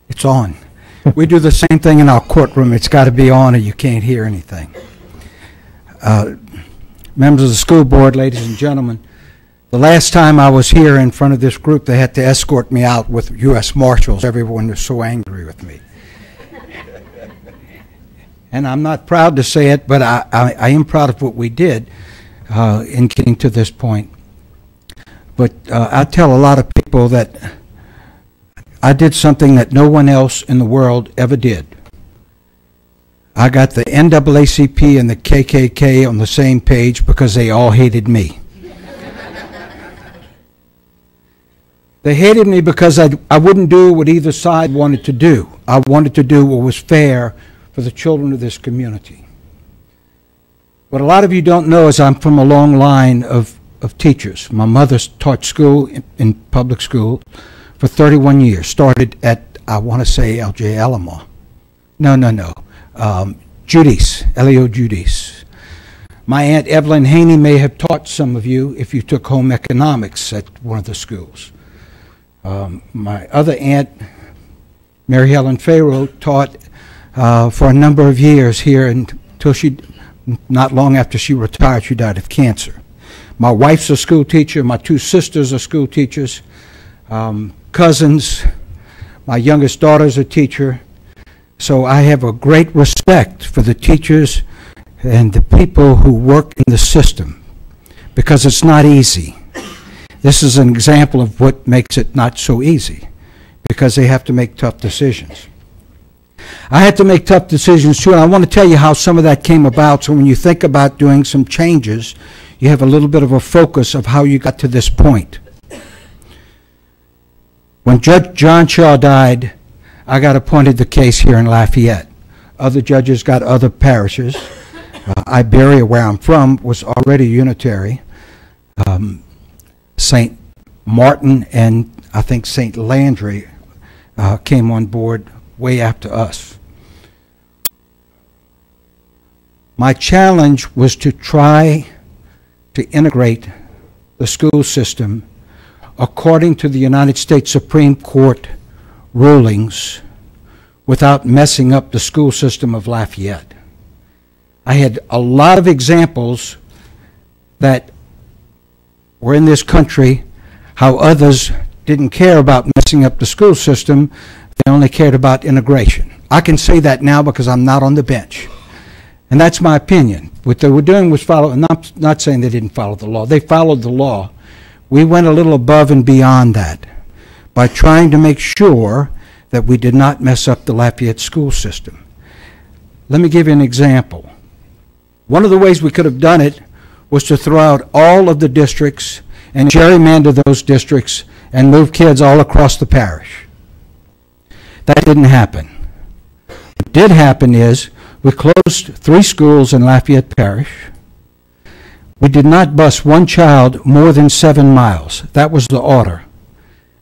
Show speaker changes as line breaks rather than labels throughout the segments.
It's on. We do the same thing in our courtroom. It's got to be on or you can't hear anything. Members of the school board, ladies and gentlemen, the last time I was here in front of this group, they had to escort me out with U.S. Marshals. Everyone was so angry with me. And I'm not proud to say it, but I am proud of what we did in getting to this point. But I tell a lot of people that I did something that no one else in the world ever did. I got the NAACP and the KKK on the same page because they all hated me. They hated me because I wouldn't do what either side wanted to do. I wanted to do what was fair for the children of this community. What a lot of you don't know is I'm from a long line of teachers. My mother taught school in public school for 31 years. Started at, I want to say, L.J. Alamo. No. Judy's, Leo Judy's. My Aunt Evelyn Haney may have taught some of you if you took home economics at one of the schools. My other aunt, Mary Helen Farrow, taught for a number of years here until not long after she retired, she died of cancer. My wife's a school teacher. My two sisters are school teachers. Cousins. My youngest daughter's a teacher. So I have a great respect for the teachers and the people who work in the system because it's not easy. This is an example of what makes it not so easy because they have to make tough decisions. I had to make tough decisions too, and I want to tell you how some of that came about. So when you think about doing some changes, you have a little bit of a focus of how you got to this point. When Judge John Shaw died, I got appointed the case here in Lafayette. Other judges got other parishes. Iberia, where I'm from, was already unitary. St. Martin and I think St. Landry came on board way after us. My challenge was to try to integrate the school system according to the United States Supreme Court rulings without messing up the school system of Lafayette. I had a lot of examples that were in this country how others didn't care about messing up the school system. They only cared about integration. I can say that now because I'm not on the bench. And that's my opinion. What they were doing was follow, and I'm not saying they didn't follow the law. They followed the law. We went a little above and beyond that by trying to make sure that we did not mess up the Lafayette school system. Let me give you an example. One of the ways we could have done it was to throw out all of the districts and gerrymander those districts and move kids all across the parish. That didn't happen. What did happen is we closed 3 schools in Lafayette Parish. We did not bus one child more than 7 miles. That was the order.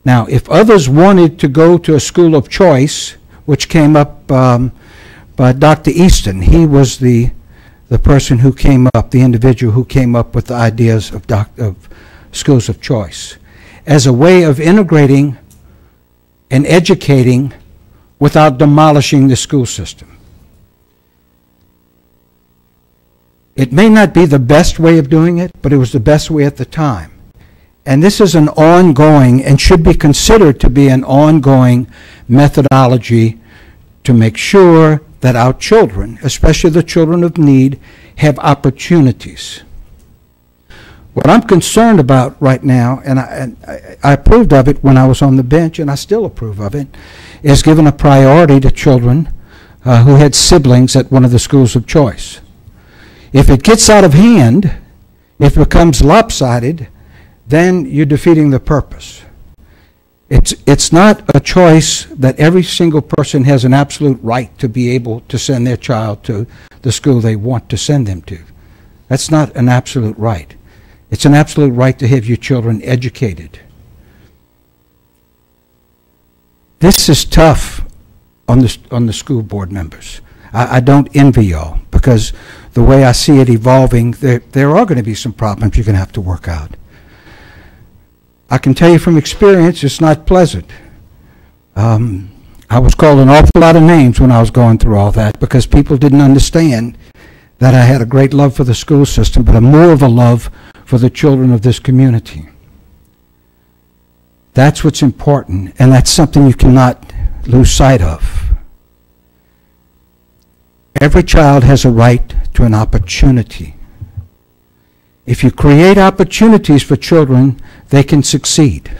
Now, if others wanted to go to a school of choice, which came up by Dr. Easton, he was the person who came up, the individual who came up with the ideas of schools of choice, as a way of integrating and educating without demolishing the school system. It may not be the best way of doing it, but it was the best way at the time. And this is an ongoing and should be considered to be an ongoing methodology to make sure that our children, especially the children of need, have opportunities. What I'm concerned about right now, and I approved of it when I was on the bench, and I still approve of it, is giving a priority to children who had siblings at one of the schools of choice. If it gets out of hand, if it becomes lopsided, then you're defeating the purpose. It's not a choice that every single person has an absolute right to be able to send their child to the school they want to send them to. That's not an absolute right. It's an absolute right to have your children educated. This is tough on the school board members. I don't envy y'all because the way I see it evolving, there are going to be some problems you're going to have to work out. I can tell you from experience, it's not pleasant. I I was called an awful lot of names when I was going through all that because people didn't understand that I had a great love for the school system, but more of a love for the children of this community. That's what's important, and that's something you cannot lose sight of. Every child has a right to an opportunity. If you create opportunities for children, they can succeed.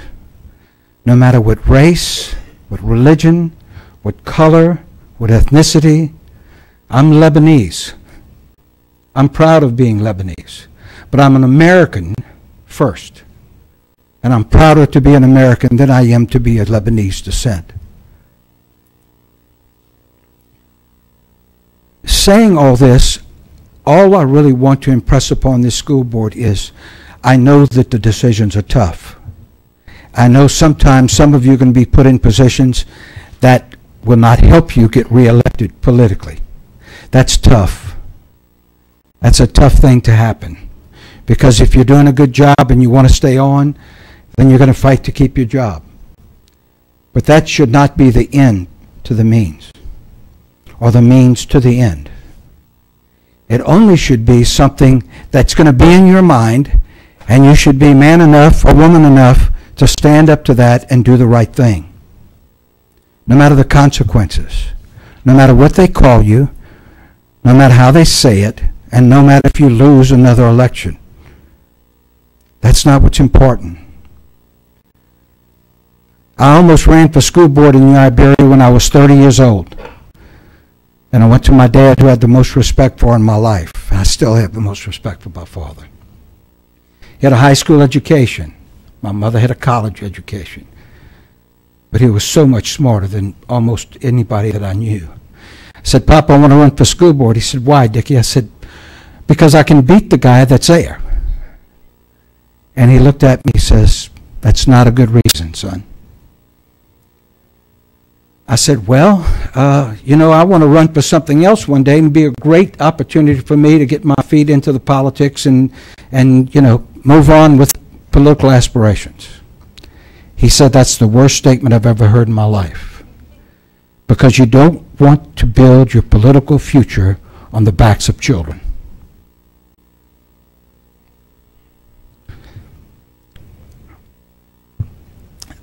No matter what race, what religion, what color, what ethnicity. I'm Lebanese. I'm proud of being Lebanese. But I'm an American first. And I'm prouder to be an American than I am to be of Lebanese descent. Saying all this, all I really want to impress upon this school board is I know that the decisions are tough. I know sometimes some of you are going to be put in positions that will not help you get reelected politically. That's tough. That's a tough thing to happen. Because if you're doing a good job and you want to stay on, then you're going to fight to keep your job. But that should not be the end to the means, or the means to the end. It only should be something that's going to be in your mind, and you should be man enough or woman enough to stand up to that and do the right thing. No matter the consequences, no matter what they call you, no matter how they say it, and no matter if you lose another election. That's not what's important. I almost ran for school board in New Iberia when I was 30 years old. And I went to my dad, who I had the most respect for in my life. And I still have the most respect for my father. He had a high school education. My mother had a college education. But he was so much smarter than almost anybody that I knew. I said, Papa, I want to run for school board. He said, why, Dickie? I said, because I can beat the guy that's there. And he looked at me and says, that's not a good reason, son. I said, well, I want to run for something else one day, and it'd be a great opportunity for me to get my feet into the politics and move on with political aspirations. He said, that's the worst statement I've ever heard in my life, because you don't want to build your political future on the backs of children.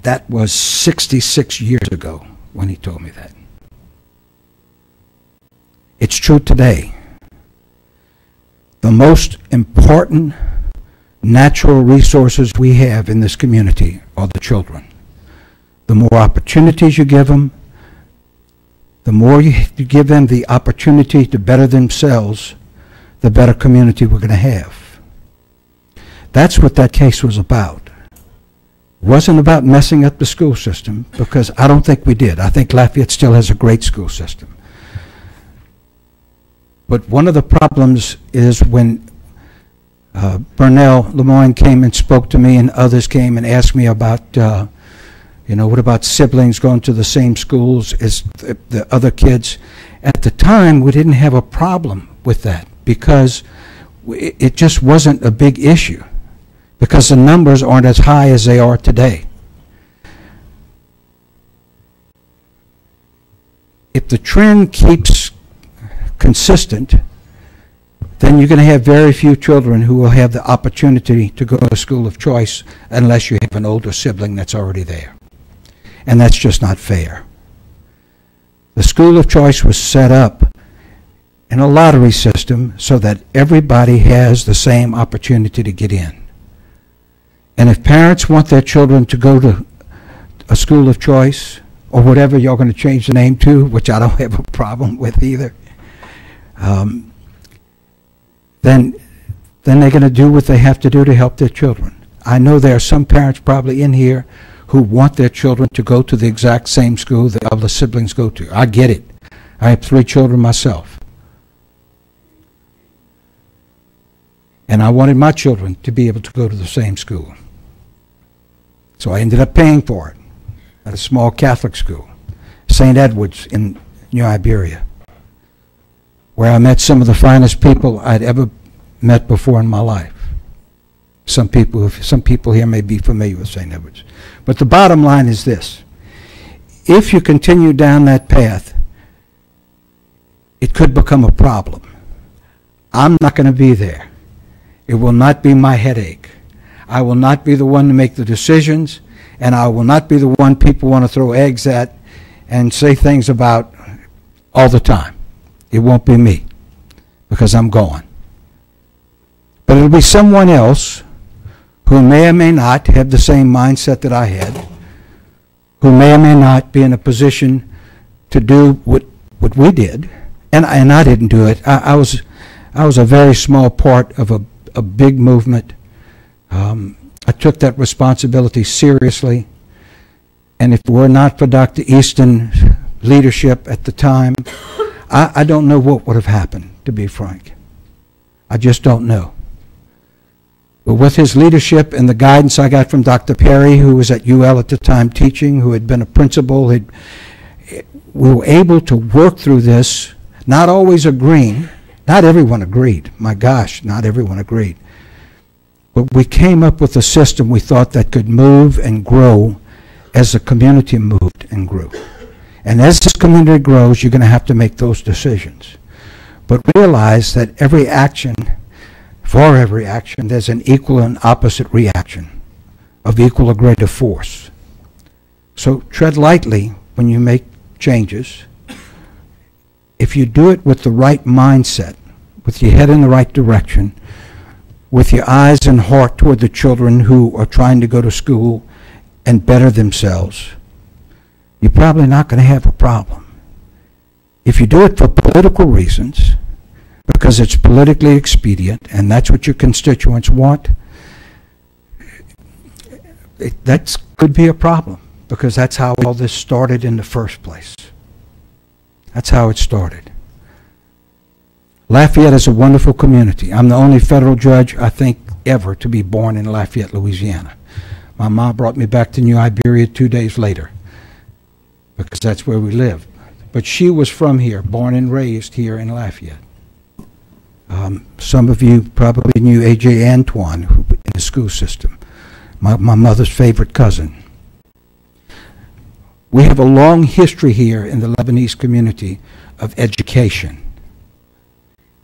That was 66 years ago when he told me that. It's true today. The most important natural resources we have in this community are the children. The more opportunities you give them, the more you give them the opportunity to better themselves, the better community we're going to have. That's what that case was about. It wasn't about messing up the school system, because I don't think we did. I think Lafayette still has a great school system. But one of the problems is when Burnell Lemoyne came and spoke to me, and others came and asked me about, what about siblings going to the same schools as the other kids? At the time, we didn't have a problem with that, because it just wasn't a big issue, because the numbers aren't as high as they are today. If the trend keeps consistent, then you're going to have very few children who will have the opportunity to go to a school of choice unless you have an older sibling that's already there. And that's just not fair. The school of choice was set up in a lottery system so that everybody has the same opportunity to get in. And if parents want their children to go to a school of choice, or whatever you're going to change the name to, which I don't have a problem with either, then they're going to do what they have to do to help their children. I know there are some parents probably in here who want their children to go to the exact same school the other siblings go to. I get it. I have 3 children myself. And I wanted my children to be able to go to the same school. So I ended up paying for it at a small Catholic school, St. Edward's in New Iberia, where I met some of the finest people I'd ever met before in my life. Some people here may be familiar with St. Edward's. But the bottom line is this. if you continue down that path, it could become a problem. I'm not going to be there. It will not be my headache. I will not be the one to make the decisions, and I will not be the one people want to throw eggs at and say things about all the time. It won't be me, because I'm gone. But it'll be someone else who may or may not have the same mindset that I had, who may or may not be in a position to do what we did, and I didn't do it. I was a very small part of a big movement. I took that responsibility seriously, and if it were not for Dr. Easton's leadership at the time, I don't know what would have happened, to be frank. I just don't know. But with his leadership and the guidance I got from Dr. Perry, who was at UL at the time teaching, who had been a principal, we were able to work through this, not always agreeing. Not everyone agreed. My gosh, not everyone agreed. But we came up with a system we thought that could move and grow as the community moved and grew. And as this community grows, you're going to have to make those decisions. But realize that for every action, there's an equal and opposite reaction of equal or greater force. So tread lightly when you make changes. If you do it with the right mindset, with your head in the right direction, with your eyes and heart toward the children who are trying to go to school and better themselves, you're probably not going to have a problem. If you do it for political reasons, because it's politically expedient, and that's what your constituents want, that could be a problem, because that's how all this started in the first place. That's how it started. Lafayette is a wonderful community. I'm the only federal judge, I think, ever to be born in Lafayette, Louisiana. My mom brought me back to New Iberia 2 days later, because that's where we lived. But she was from here, born and raised here in Lafayette. Some of you probably knew A.J. Antoine in the school system, my mother's favorite cousin. We have a long history here in the Lebanese community of education,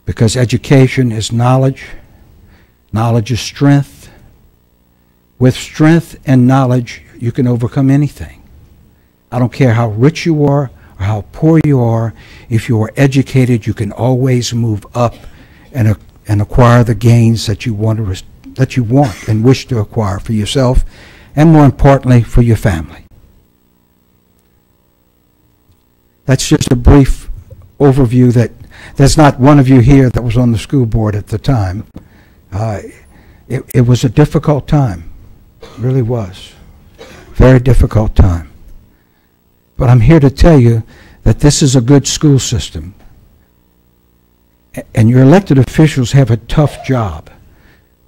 because education is knowledge. Knowledge is strength. With strength and knowledge, you can overcome anything. I don't care how rich you are or how poor you are. If you are educated, you can always move up and acquire the gains that you want and wish to acquire for yourself, and more importantly, for your family. That's just a brief overview. That there's not one of you here that was on the school board at the time. It was a difficult time. It really was. Very difficult time. But I'm here to tell you that this is a good school system. And your elected officials have a tough job.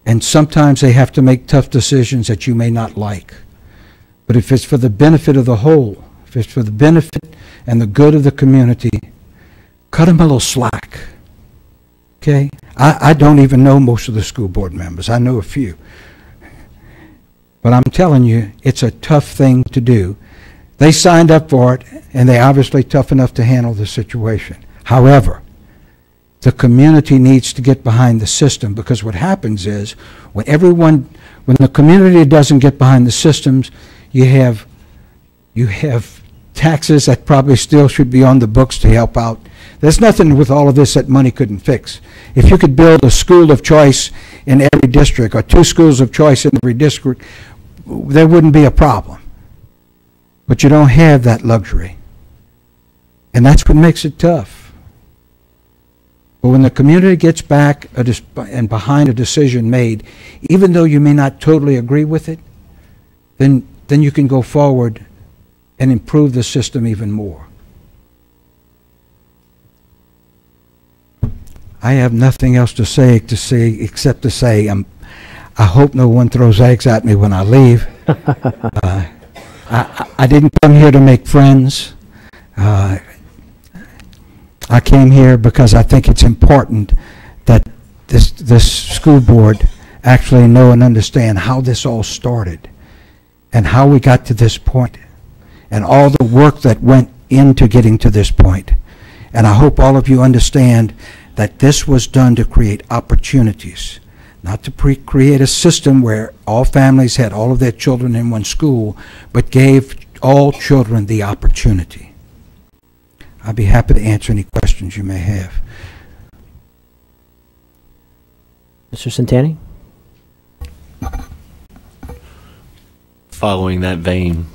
And sometimes they have to make tough decisions that you may not like. But if it's for the benefit of the whole, if it's for the benefit and the good of the community, cut them a little slack. Okay? I don't even know most of the school board members. I know a few. But I'm telling you, it's a tough thing to do. They signed up for it, and they're obviously tough enough to handle the situation. However, the community needs to get behind the system, because what happens is when the community doesn't get behind the systems, you have taxes that probably still should be on the books to help out. There's nothing with all of this that money couldn't fix. If you could build a school of choice in every district, or 2 schools of choice in every district, there wouldn't be a problem. But you don't have that luxury. And that's what makes it tough. But when the community gets back and behind a decision made, even though you may not totally agree with it, then you can go forward and improve the system even more. I have nothing else to say except to say I hope no one throws eggs at me when I leave. I didn't come here to make friends. I came here because I think it's important that this school board actually know and understand how this all started and how we got to this point and all the work that went into getting to this point. And I hope all of you understand that this was done to create opportunities, not to create a system where all families had all of their children in one school, but gave all children the opportunity. I'd be happy to answer any questions you may have.
Mr. Santani?
Following that vein,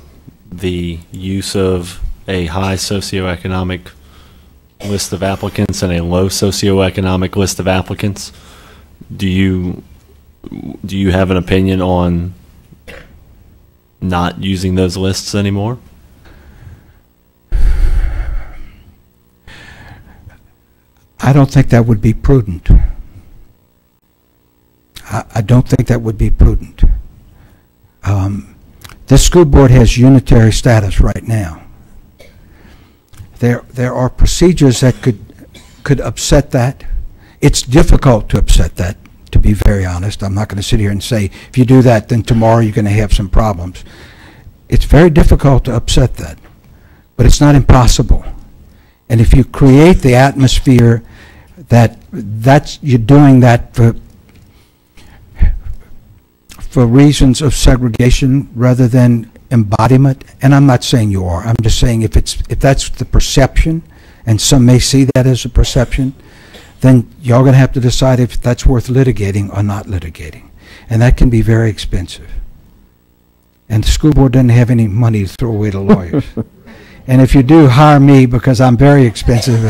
the use of a high socioeconomic list of applicants and a low socioeconomic list of applicants, do you have an opinion on not using those lists anymore?
I don't think that would be prudent. I don't think that would be prudent. This school board has unitary status right now. There are procedures that could upset that. It's difficult to upset that, to be very honest. I'm not going to sit here and say, if you do that, then tomorrow you're going to have some problems. It's very difficult to upset that, but it's not impossible. And if you create the atmosphere you're doing that for reasons of segregation rather than embodiment, and I'm not saying you are, I'm just saying if that's the perception, and some may see that as a perception, then y'all going to have to decide if that's worth litigating or not litigating. And that can be very expensive. And the school board doesn't have any money to throw away to lawyers. And if you do, hire me, because I'm very expensive.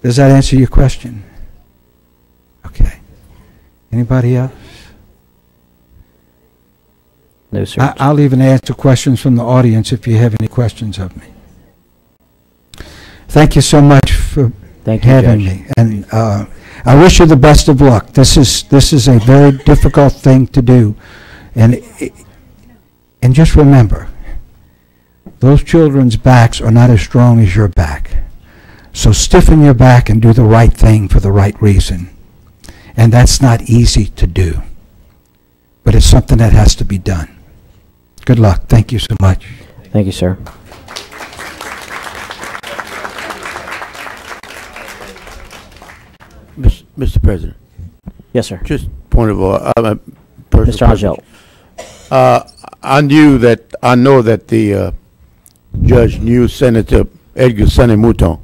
Does that answer your question? Okay. Anybody else?
No, sir.
I'll even answer questions from the audience if you have any questions of me. Thank you so much for having me. And I wish you the best of luck. This is a very difficult thing to do. And just remember, those children's backs are not as strong as your back. So stiffen your back and do the right thing for the right reason. And that's not easy to do. But it's something that has to be done. Good luck. Thank you so much.
Thank you, sir.
Mr. President.
Yes, sir.
Just point of order.
Mr. Angel.
I know that the judge knew Senator Edgar Sonny Mouton,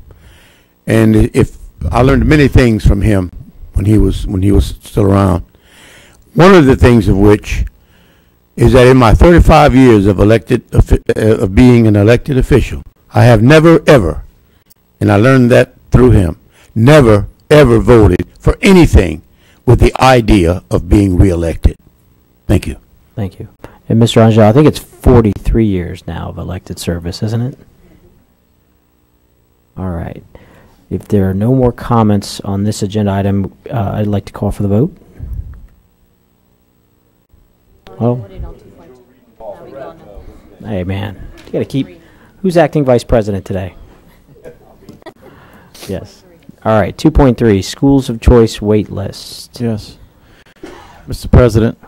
and if I learned many things from him when he was still around. One of the things of which is that in my 35 years of being an elected official, I have never ever, and I learned that through him, never ever voted for anything with the idea of being reelected. Thank you.
Thank you. And Mr. Angel, I think it's 43 years now of elected service, isn't it? All right. If there are no more comments on this agenda item, I'd like to call for the vote. Oh. Hey, man. You got to keep... Who's acting vice president today? Yes. All right. 2.3, Schools of Choice Wait List.
Yes. Mr. President,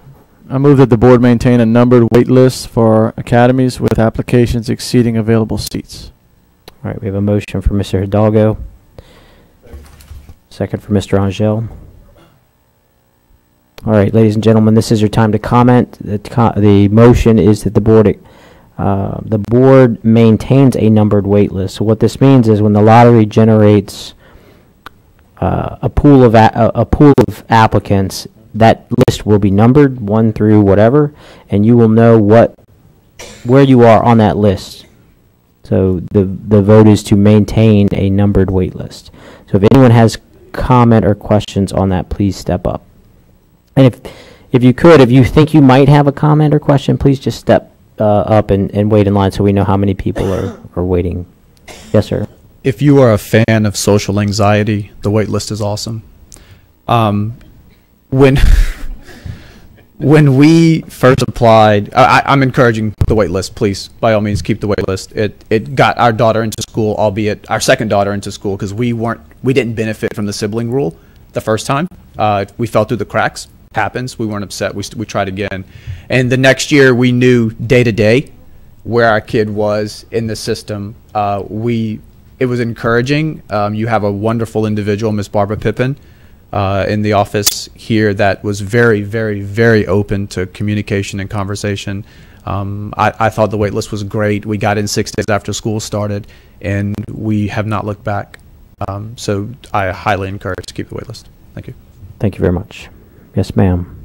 I move that the board maintain a numbered wait list for academies with applications exceeding available seats.
All right. We have a motion for Mr. Hidalgo. Second for Mr. Angel. All right, ladies and gentlemen, this is your time to comment. The motion is that the board maintains a numbered wait list. So what this means is when the lottery generates a pool of applicants, that list will be numbered 1 through whatever, and you will know where you are on that list. So the vote is to maintain a numbered wait list. So if anyone has comment or questions on that, please step up. And if you think you might have a comment or question, please just step up and wait in line so we know how many people are waiting. Yes, sir.
If you are a fan of social anxiety, the wait list is awesome. When we first applied, I'm encouraging the wait list. Please, by all means, keep the wait list. It got our daughter into school, albeit our second daughter into school, because we didn't benefit from the sibling rule the first time. We fell through the cracks. happens. We weren't upset. We tried again. And the next year, we knew day to day where our kid was in the system. It was encouraging. You have a wonderful individual, Miss Barbara Pippin, in the office here that was very, very, very open to communication and conversation. I thought the wait list was great. We got in 6 days after school started, and we have not looked back. So I highly encourage to keep the wait list. Thank you.
Thank you very much. Yes, ma'am.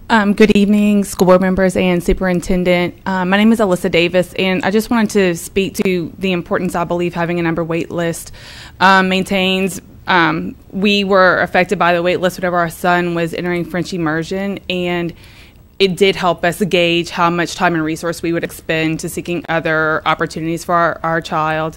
Good evening, school board members and superintendent. My name is Alyssa Davis, and I just wanted to speak to the importance I believe having a number wait list maintains. We were affected by the wait list whenever our son was entering French immersion, and it did help us gauge how much time and resource we would expend to seeking other opportunities for our child.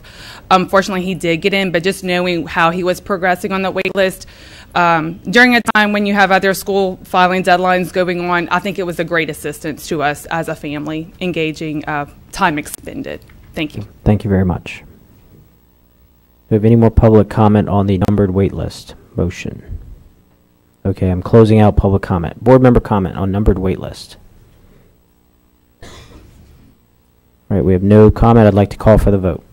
Fortunately, he did get in, but just knowing how he was progressing on the wait list during a time when you have other school filing deadlines going on, I think it was a great assistance to us as a family, engaging time expended. Thank you.
Thank you very much. Do we have any more public comment on the numbered wait list motion? Okay, I'm closing out public comment. Board member comment on numbered wait list. All right, we have no comment. I'd like to call for the vote.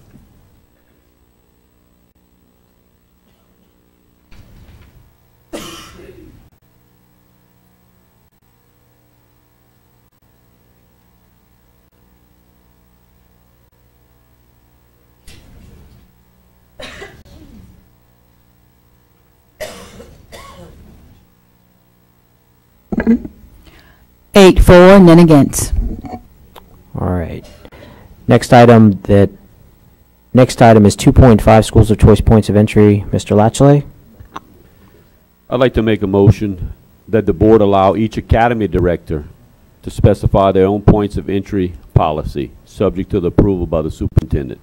Eight, 4, none against.
All right. Next item is 2.5 schools of choice points of entry. Mr. Latchley.
I'd like to make a motion that the board allow each academy director to specify their own points of entry policy, subject to the approval by the superintendent.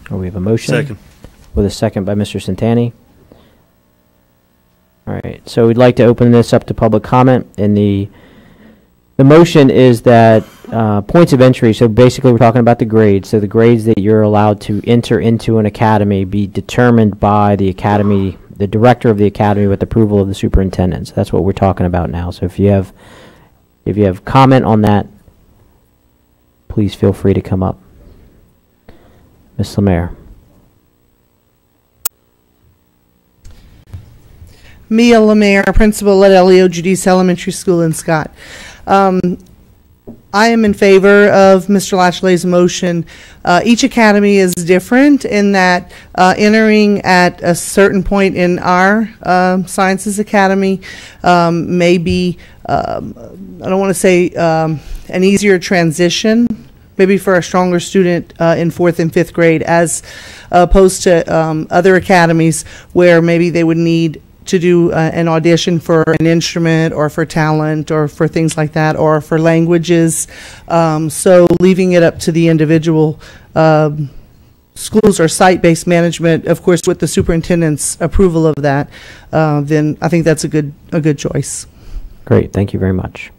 Oh, we have a motion.
Second.
With a second by Mr. Santani. All right. So we'd like to open this up to public comment. And the motion is that points of entry, so basically we're talking about the grades. So the grades that you're allowed to enter into an academy be determined by the academy, the director of the academy with approval of the superintendent. So that's what we're talking about now. So if you have comment on that, please feel free to come up. Ms. Lemaire.
Mia Lemaire, principal at Elio Giudice Elementary School in Scott. I am in favor of Mr. Latchley's motion. Each academy is different in that entering at a certain point in our Sciences Academy may be, I don't want to say an easier transition, maybe for a stronger student in 4th and 5th grade, as opposed to other academies where maybe they would need to do an audition for an instrument or for talent or for things like that, or for languages. So leaving it up to the individual schools or site-based management, of course with the superintendent's approval of that, then I think that's a good choice.
Great, thank you very much.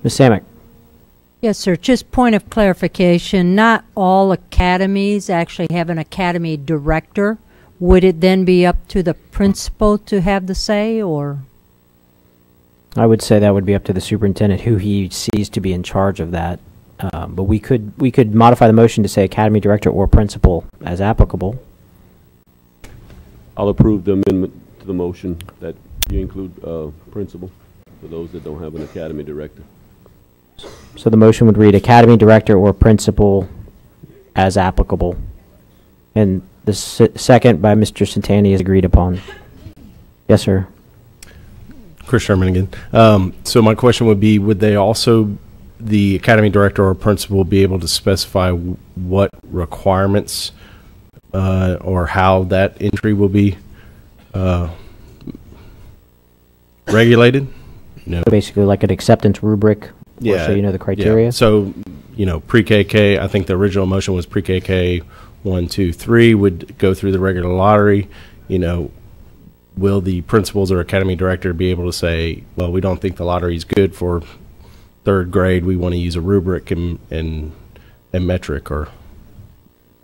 Ms. Samick.
Yes, sir. Just point of clarification, not all academies actually have an academy director. Would it then be up to the principal to have the say, or?
I would say that would be up to the superintendent, who he sees to be in charge of that. But we could modify the motion to say academy director or principal as applicable.
I'll approve the amendment to the motion that you include principal for those that don't have an academy director.
So the motion would read academy director or principal as applicable. And the second by Mr. Santani is agreed upon. Yes, sir.
Chris Sherman again. So my question would be, would they also, the academy director or principal, be able to specify what requirements or how that entry will be regulated? No.
Basically like an acceptance rubric,
yeah,
so you know the criteria?
Yeah. So, pre-KK, I think the original motion was pre-KK 1, 2, 3 would go through the regular lottery. Will the principals or academy director be able to say, well, we don't think the lottery is good for 3rd grade. We want to use a rubric and metric, or?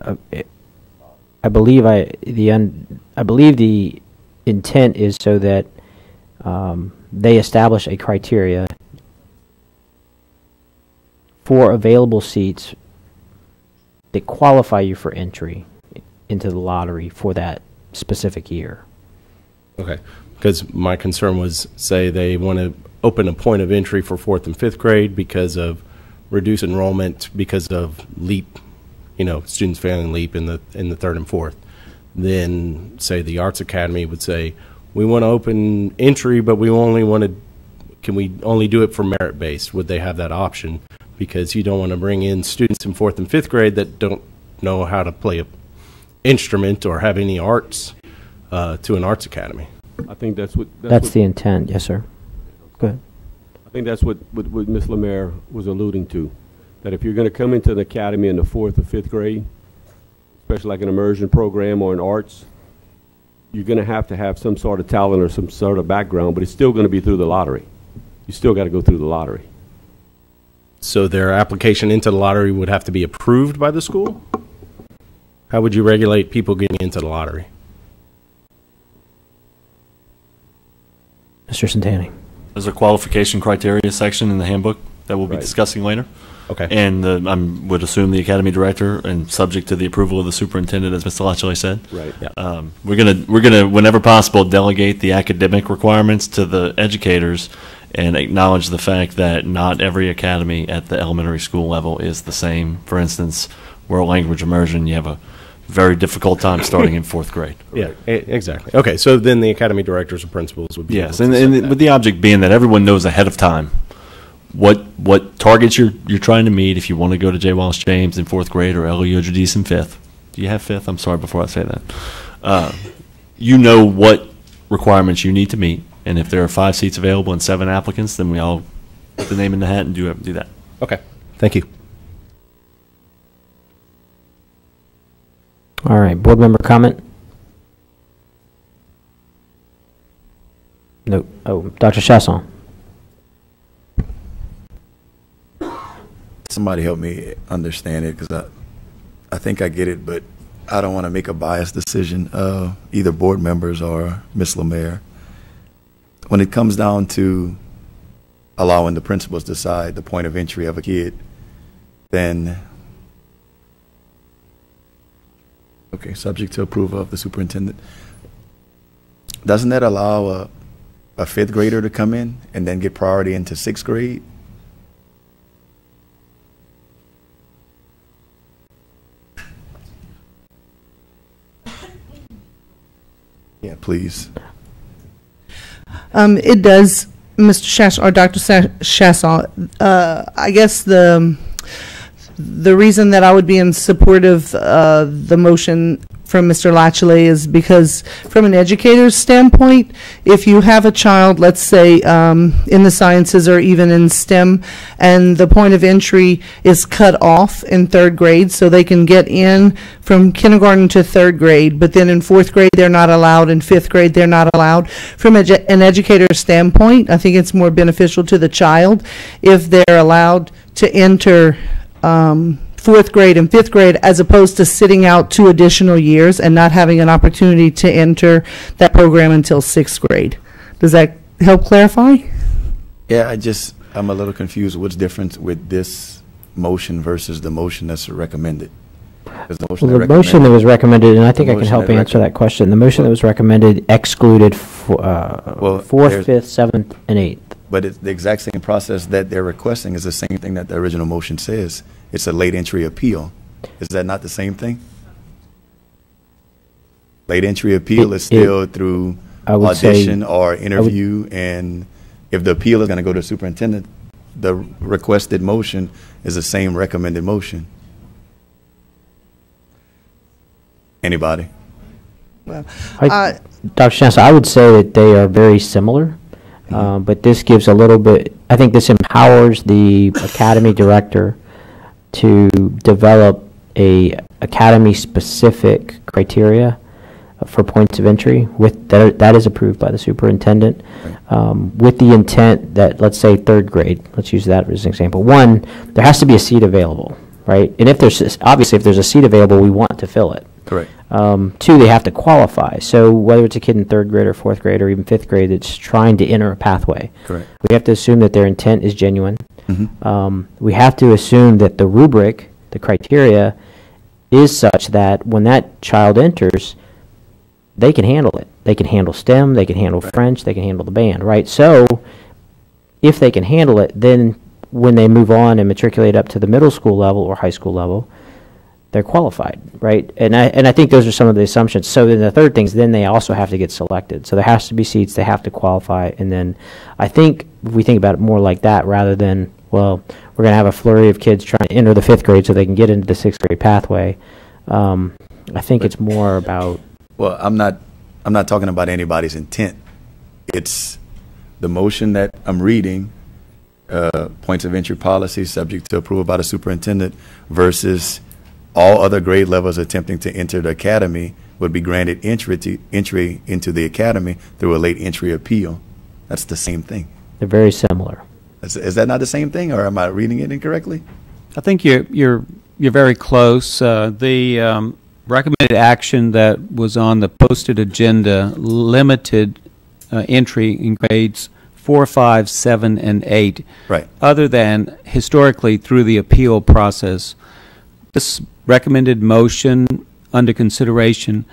I believe the intent is so that they establish a criteria for available seats that qualify you for entry into the lottery for that specific year.
Okay, because my concern was, say they want to open a point of entry for 4th and 5th grade because of reduced enrollment because of LEAP, students failing LEAP in the 3rd and 4th. Then, say the Arts Academy would say, we want to open entry, but can we only do it for merit based? Would they have that option? Because you don't want to bring in students in 4th and 5th grade that don't know how to play an instrument or have any arts to an arts academy.
I think that's what.
That's the intent, yes, sir. Go ahead.
I think that's what Ms. Lemaire was alluding to, that if you're going to come into the academy in the 4th or 5th grade, especially like an immersion program or an arts, you're going to have some sort of talent or some sort of background, but it's still going to be through the lottery. You still got to go through the lottery.
So their application into the lottery would have to be approved by the school? How would you regulate people getting into the lottery?
Mr. Santani.
There's a qualification criteria section in the handbook that we'll be discussing later.
Okay.
And I would assume the academy director, and subject to the approval of the superintendent, as Mr. Latchley said.
Right.
Yeah.
We're gonna whenever possible delegate the academic requirements to the educators, and acknowledge the fact that not every academy at the elementary school level is the same. For instance, world language immersion, you have a very difficult time starting in 4th grade.
Yeah, exactly. Okay, so then the academy directors and principals would be
Yes,
able to
and
set that.
with the object being that everyone knows ahead of time what targets you're trying to meet. If you want to go to J. Wallace James in 4th grade or Elio Giudice in 5th. Do you have 5th? I'm sorry before I say that. You know what requirements you need to meet, and if there are 5 seats available and 7 applicants, then we all put the name in the hat and do that.
Okay, thank you.
All right, board member comment? No. Oh, Dr. Chasson.
Somebody help me understand it, because I think I get it, but I don't want to make a biased decision, either board members or Ms. Lemaire. When it comes down to allowing the principals to decide the point of entry of a kid, then, okay, subject to approval of the superintendent, doesn't that allow a 5th grader to come in and then get priority into 6th grade? Yeah, please.
It does, Mr. Chasson, or Dr. Chasson. I guess the reason that I would be in support of the motion from Mr. Latchley is because, from an educator's standpoint, if you have a child, let's say in the sciences or even in STEM, and the point of entry is cut off in 3rd grade, so they can get in from kindergarten to 3rd grade, but then in 4th grade they're not allowed, in 5th grade they're not allowed. From an educator's standpoint, I think it's more beneficial to the child if they're allowed to enter 4th grade and 5th grade, as opposed to sitting out 2 additional years and not having an opportunity to enter that program until 6th grade. Does that help clarify?
Yeah, I'm a little confused. What's different with this motion versus the motion that's recommended? The
motion that was recommended, and I think I can help answer that question. The motion that was recommended excluded 4th, 5th, 7th, and 8th.
But it's the exact same process that they're requesting is the same thing that the original motion says. It's a late entry appeal. Is that not the same thing? Late entry appeal is still through audition or interview, and if the appeal is going to go to the superintendent, the requested motion is the same recommended motion. Anybody?
Well,
Dr. Chancellor, I would say that they are very similar, but this gives a little bit, I think this empowers the academy director to develop a academy-specific criteria for points of entry that is approved by the superintendent, with the intent that, let's say 3rd grade, let's use that as an example. 1, there has to be a seat available, right? And if there's a seat available, we want to fill it.
Correct.
Two, they have to qualify. So whether it's a kid in third grade or fourth grade or even fifth grade that's trying to enter a pathway,
Correct.
we have to assume that their intent is genuine.
Mm-hmm.
We have to assume that the rubric, the criteria, is such that when that child enters, they can handle it. They can handle STEM, they can handle French, they can handle the band, right? So if they can handle it, then when they move on and matriculate up to the middle school level or high school level, they're qualified, right? And I think those are some of the assumptions. So then the third thing is then they also have to get selected. So there has to be seats, they have to qualify, and then I think if we think about it more like that rather than, well, we're going to have a flurry of kids trying to enter the fifth grade so they can get into the sixth grade pathway. I think it's more about...
Well, I'm not talking about anybody's intent. It's the motion that I'm reading, points of entry policy subject to approval by the superintendent versus all other grade levels attempting to enter the academy would be granted entry into the academy through a late entry appeal. That's the same thing.
They're very similar.
Is that not the same thing, or am I reading it incorrectly?
I think you're very close. The recommended action that was on the posted agenda limited entry in grades 4, 5, 7, and 8.
Right.
Other than historically through the appeal process, this recommended motion under consideration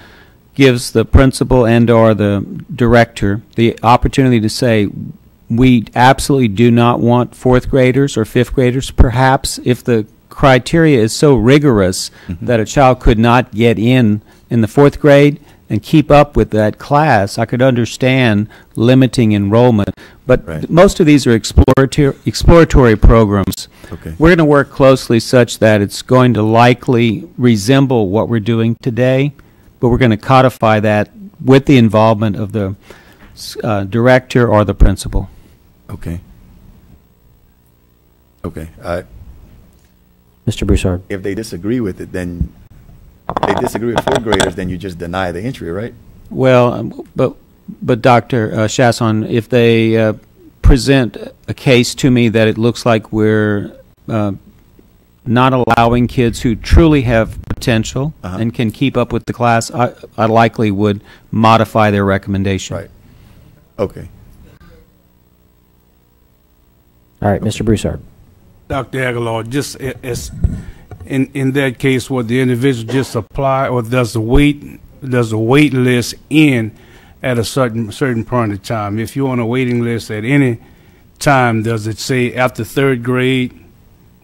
gives the principal and/or the director the opportunity to say, we absolutely do not want fourth graders or fifth graders. Perhaps if the criteria is so rigorous that a child could not get in the fourth grade and keep up with that class, I could understand limiting enrollment. But most of these are exploratory programs.
Okay.
We're going to work closely such that it's going to likely resemble what we're doing today, but we're going to codify that with the involvement of the director or the principal.
Okay. Okay.
Mr. Broussard.
If they disagree with it, then they disagree with fourth graders, then you just deny the entry, right?
Well, but Dr. Chasson, if they present a case to me that it looks like we're not allowing kids who truly have potential and can keep up with the class, I likely would modify their recommendation.
Right. Okay.
All right, Mr. Broussard.
Dr. Aguilar, just as in that case, would the individual just apply, or does the wait list end at a certain point of time? If you're on a waiting list at any time, does it say after third grade,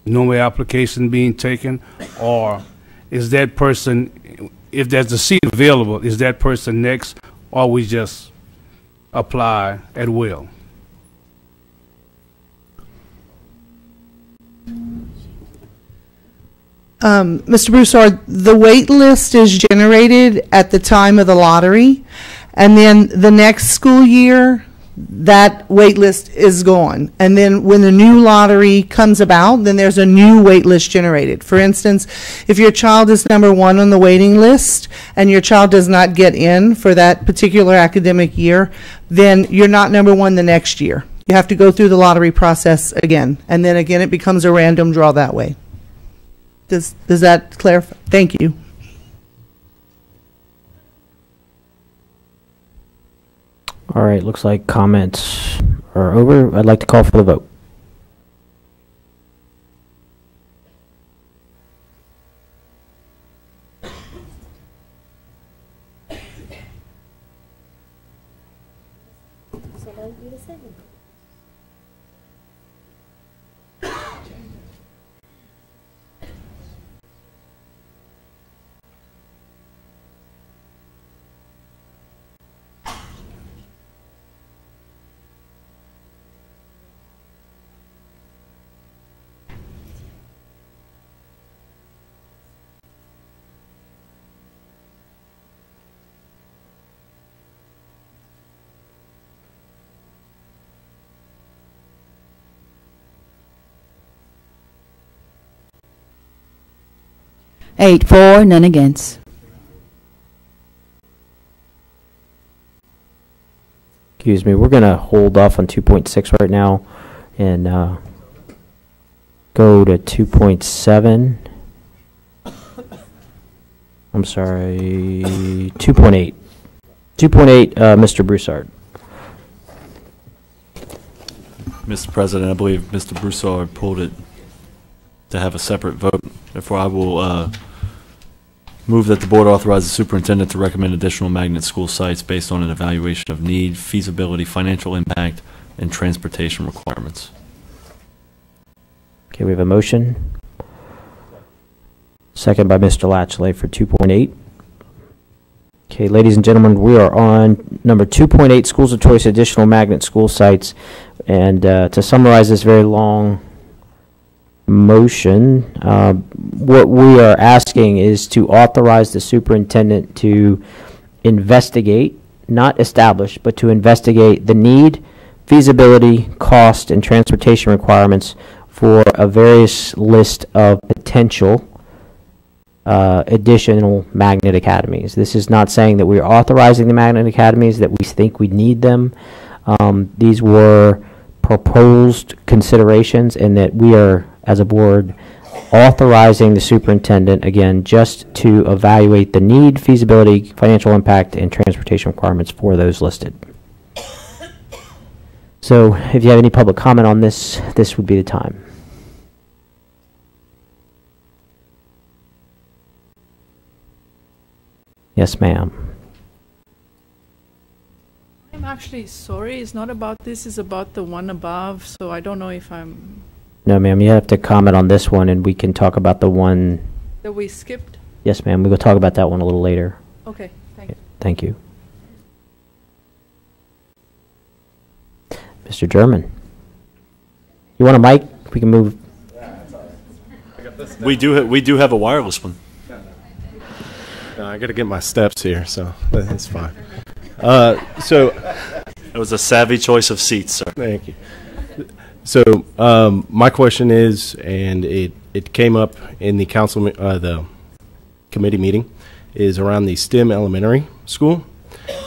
no more application being taken, or is that person, if there's a seat available, is that person next, or we just apply at will?
Mr. Broussard, the wait list is generated at the time of the lottery, and then the next school year, that wait list is gone. And then when the new lottery comes about, then there's a new wait list generated. For instance, if your child is number 1 on the waiting list and your child does not get in for that particular academic year, then you're not number 1 the next year. You have to go through the lottery process again, and then again it becomes a random draw that way. Does that clarify? Thank you.
All right, looks like comments are over. I'd like to call for the vote.
Eight for, none against.
Excuse me, we're going to hold off on 2.6 right now and go to 2.7. I'm sorry, 2.8. 2.8, Mr. Broussard.
Mr. President, I believe Mr. Broussard pulled it to have a separate vote. Therefore, I will move that the board authorize the superintendent to recommend additional magnet school sites based on an evaluation of need, feasibility, financial impact, and transportation requirements.
Okay, we have a motion. Second by Mr. Latchley for 2.8. Okay, ladies and gentlemen, we are on number 2.8, schools of choice, additional magnet school sites. And to summarize this very long motion, what we are asking is to authorize the superintendent to investigate, not establish, but to investigate the need, feasibility, cost, and transportation requirements for a various list of potential additional magnet academies. This is not saying that we're authorizing the magnet academies, that we think we need them. These were proposed considerations, and that we are, as a board, authorizing the superintendent, again, just to evaluate the need, feasibility, financial impact, and transportation requirements for those listed. So if you have any public comment on this, this would be the time. Yes, ma'am.
I'm actually sorry. It's not about this. It's about the one above. So I don't know if I'm...
No, ma'am. You have to comment on this one, and we can talk about the one...
that we skipped?
Yes, ma'am. We will talk about that one a little later.
Okay. Thank you.
Thank you. Mr. German. You want a mic? We can move.
We do have a wireless one.
No, I got to get my steps here, so that's fine.
It was a savvy choice of seats, sir.
Thank you. So my question is, and it came up in the the committee meeting, is around the STEM elementary school,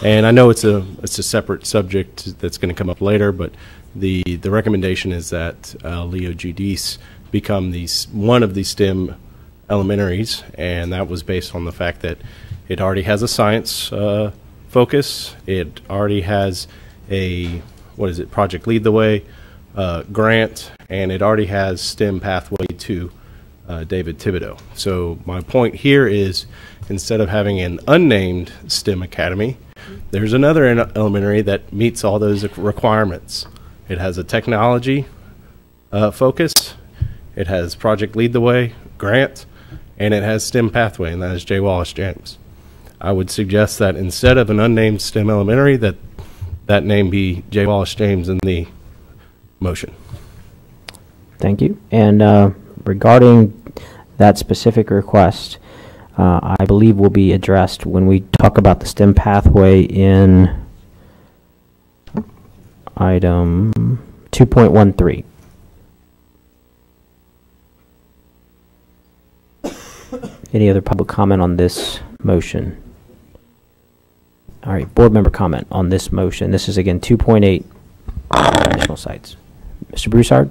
and I know it's a separate subject that's going to come up later, but the recommendation is that Leo Giudice become one of the STEM elementaries, and that was based on the fact that it already has a science focus. It already has a, Project Lead the Way grant, and it already has STEM pathway to David Thibodeau. So my point here is, instead of having an unnamed STEM academy, there's another elementary that meets all those requirements. It has a technology focus, it has Project Lead the Way grant, and it has STEM pathway, and that is J. Wallace James. I would suggest that instead of an unnamed STEM elementary, that name be J. Wallace James in the motion.
Thank you. And regarding that specific request, I believe will be addressed when we talk about the STEM pathway in item 2.13. Any other public comment on this motion? All right, board member comment on this motion. This is again 2.8 additional sites. Mr. Broussard?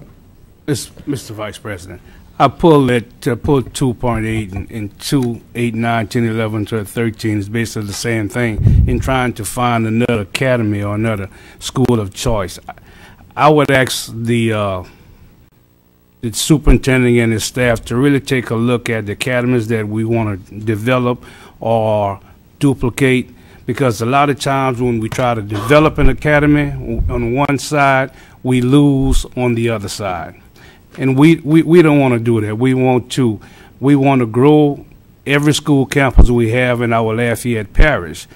Mr. Vice President, I pulled 2.8 and 2, 8, 9, 10, 11, 12, 13 is basically the same thing in trying to find another academy or another school of choice. I would ask the superintendent and his staff to really take a look at the academies that we want to develop or duplicate, because a lot of times when we try to develop an academy on one side, we lose on the other side. And we don't want to do that. We want to grow every school campus we have in our Lafayette Parish,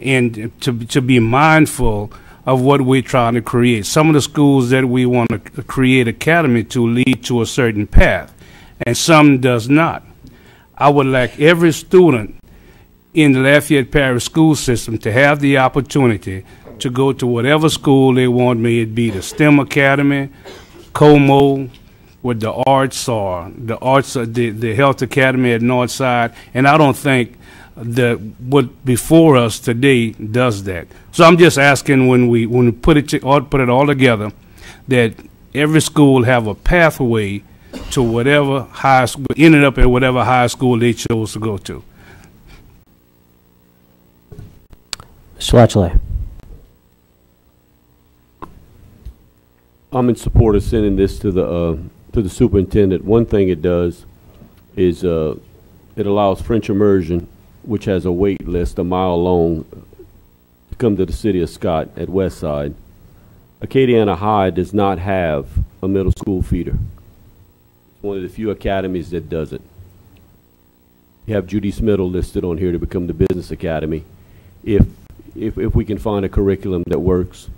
and to be mindful of what we're trying to create. Some of the schools that we want to create academy to lead to a certain path, and some does not. I would like every student in the Lafayette Parish school system to have the opportunity to go to whatever school they want, may it be the STEM Academy, COMO, with the arts, or the Health Academy at Northside, and I don't think that what before us today does that. So I'm just asking, when we put it all together, that every school have a pathway to whatever high school, ended up at whatever high school they chose to go to.
Mr. Latchley.
I'm in support of sending this to the superintendent. One thing it does is it allows French immersion, which has a wait list a mile long, to come to the city of Scott at West Side. Acadiana High does not have a middle school feeder. It's one of the few academies that does it. You have Judy Smittle listed on here to become the business academy. If we can find a curriculum that works,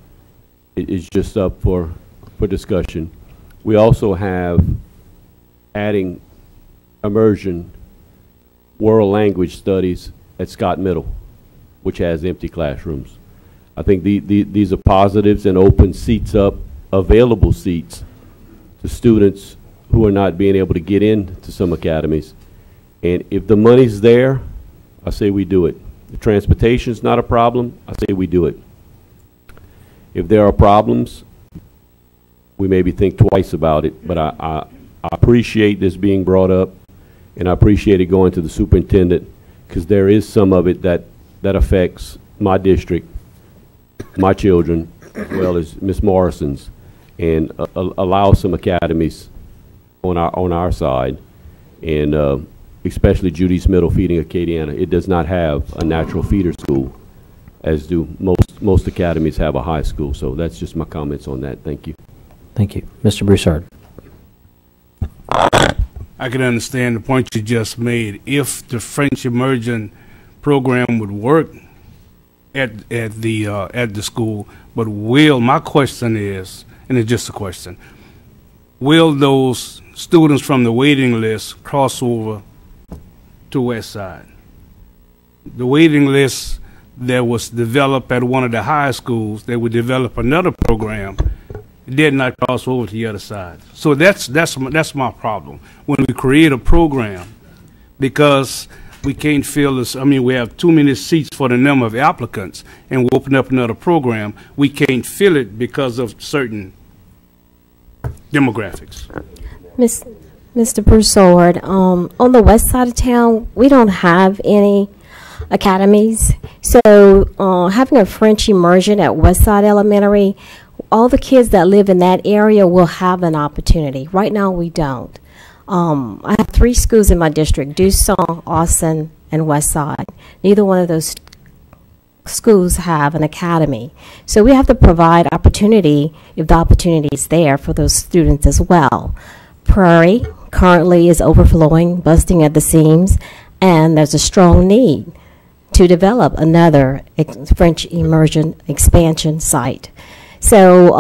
it is just up for discussion. We also have adding immersion world language studies at Scott Middle, which has empty classrooms. I think these are positives and open seats up, available seats to students who are not being able to get into some academies. And if the money's there, I say we do it. If transportation's not a problem, I say we do it. If there are problems, we maybe think twice about it, but I appreciate this being brought up, and I appreciate it going to the superintendent, because there is some of it that affects my district, my children, as well as Miss Morrison's, and allow some academies on our side, and especially Judy's Middle feeding Acadiana. It does not have a natural feeder school, as do most academies have a high school. So that's just my comments on that. Thank you.
Thank you. Mr. Broussard.
I can understand the point you just made. If the French immersion program would work at the school, but my question is, and it's just a question, will those students from the waiting list cross over to West Side? The waiting list that was developed at one of the high schools, they would develop another program, did not cross over to the other side. So that's my problem. When we create a program, because we can't fill this, we have too many seats for the number of applicants, and we open up another program, we can't fill it because of certain demographics.
Mr. Broussard, on the west side of town, we don't have any academies. So having a French immersion at Westside Elementary, all the kids that live in that area will have an opportunity. Right now, we don't. I have 3 schools in my district, Dusson, Austin, and Westside. Neither one of those schools have an academy. So we have to provide opportunity, if the opportunity is there, for those students as well. Prairie currently is overflowing, busting at the seams, and there's a strong need to develop another French immersion expansion site. So,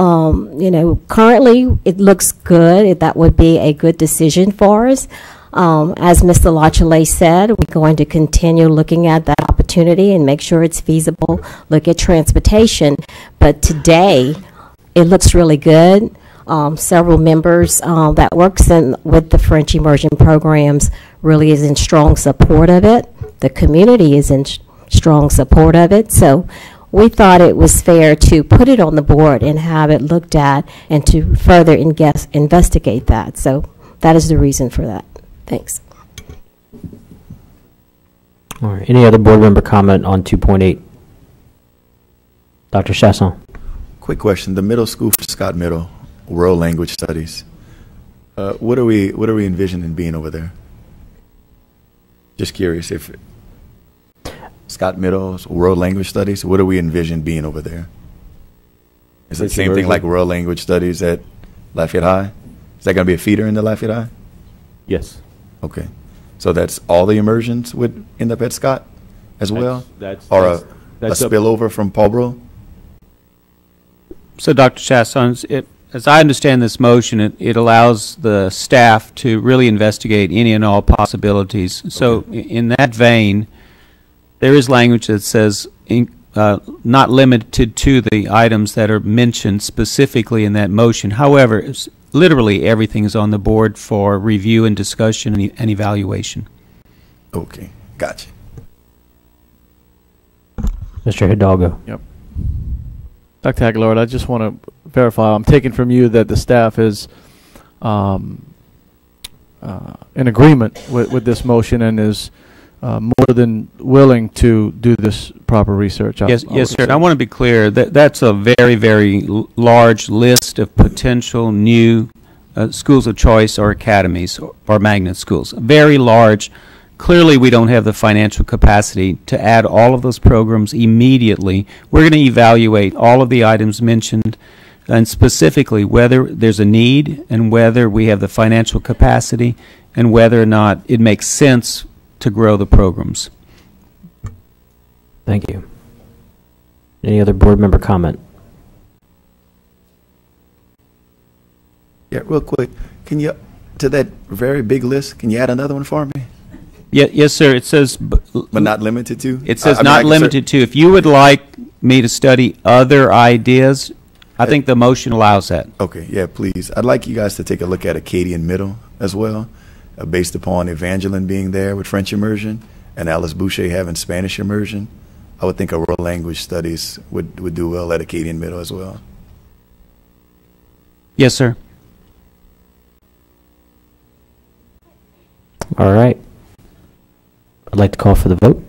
currently it looks good. That would be a good decision for us. As Mr. Latchley said, we're going to continue looking at that opportunity and make sure it's feasible, look at transportation. But today, it looks really good. Several members that works with the French immersion programs really is in strong support of it. The community is in strong support of it. So we thought it was fair to put it on the board and have it looked at and to further investigate that. So that is the reason for that. Thanks.
All right. Any other board member comment on 2.8? Dr. Chasson.
Quick question. The middle school for Scott Middle, World Language Studies. What are we envisioning being over there? Just curious if Scott Middle's World Language Studies, what do we envision being over there? Is it the same thing like World Language Studies at Lafayette High? Is that going to be a feeder into Lafayette High?
Yes.
Okay. So that's all the immersions would end up at Scott as well?
That's
or a spillover from Paulboro?
So, Dr. Chasson, as I understand this motion, it allows the staff to really investigate any and all possibilities. So, in that vein, there is language that says not limited to the items that are mentioned specifically in that motion. However, literally everything is on the board for review and discussion and evaluation.
Okay, gotcha.
Mr. Hidalgo.
Yep. Dr. Aguilar, I just want to verify, I'm taking from you that the staff is in agreement with this motion and is more than willing to do this proper research.
Yes, sir. And I want to be clear that that's a very, very large list of potential new schools of choice or academies or magnet schools. Very large. Clearly, we don't have the financial capacity to add all of those programs immediately. We're going to evaluate all of the items mentioned, and specifically whether there's a need and whether we have the financial capacity and whether or not it makes sense to grow the programs.
Thank you. Any other board member comment?
Yeah, real quick, can you, to that very big list, can you add another one for me?
Yes, sir. It says,
but not limited to?
It says
I mean,
not limited to. If you would like me to study other ideas, I think the motion allows that.
Okay, yeah, please. I'd like you guys to take a look at Acadian Middle as well, based upon Evangeline being there with French immersion and Alice Boucher having Spanish immersion. I would think a world language studies would do well at Acadian Middle as well.
Yes, sir.
All right. I'd like to call for the vote.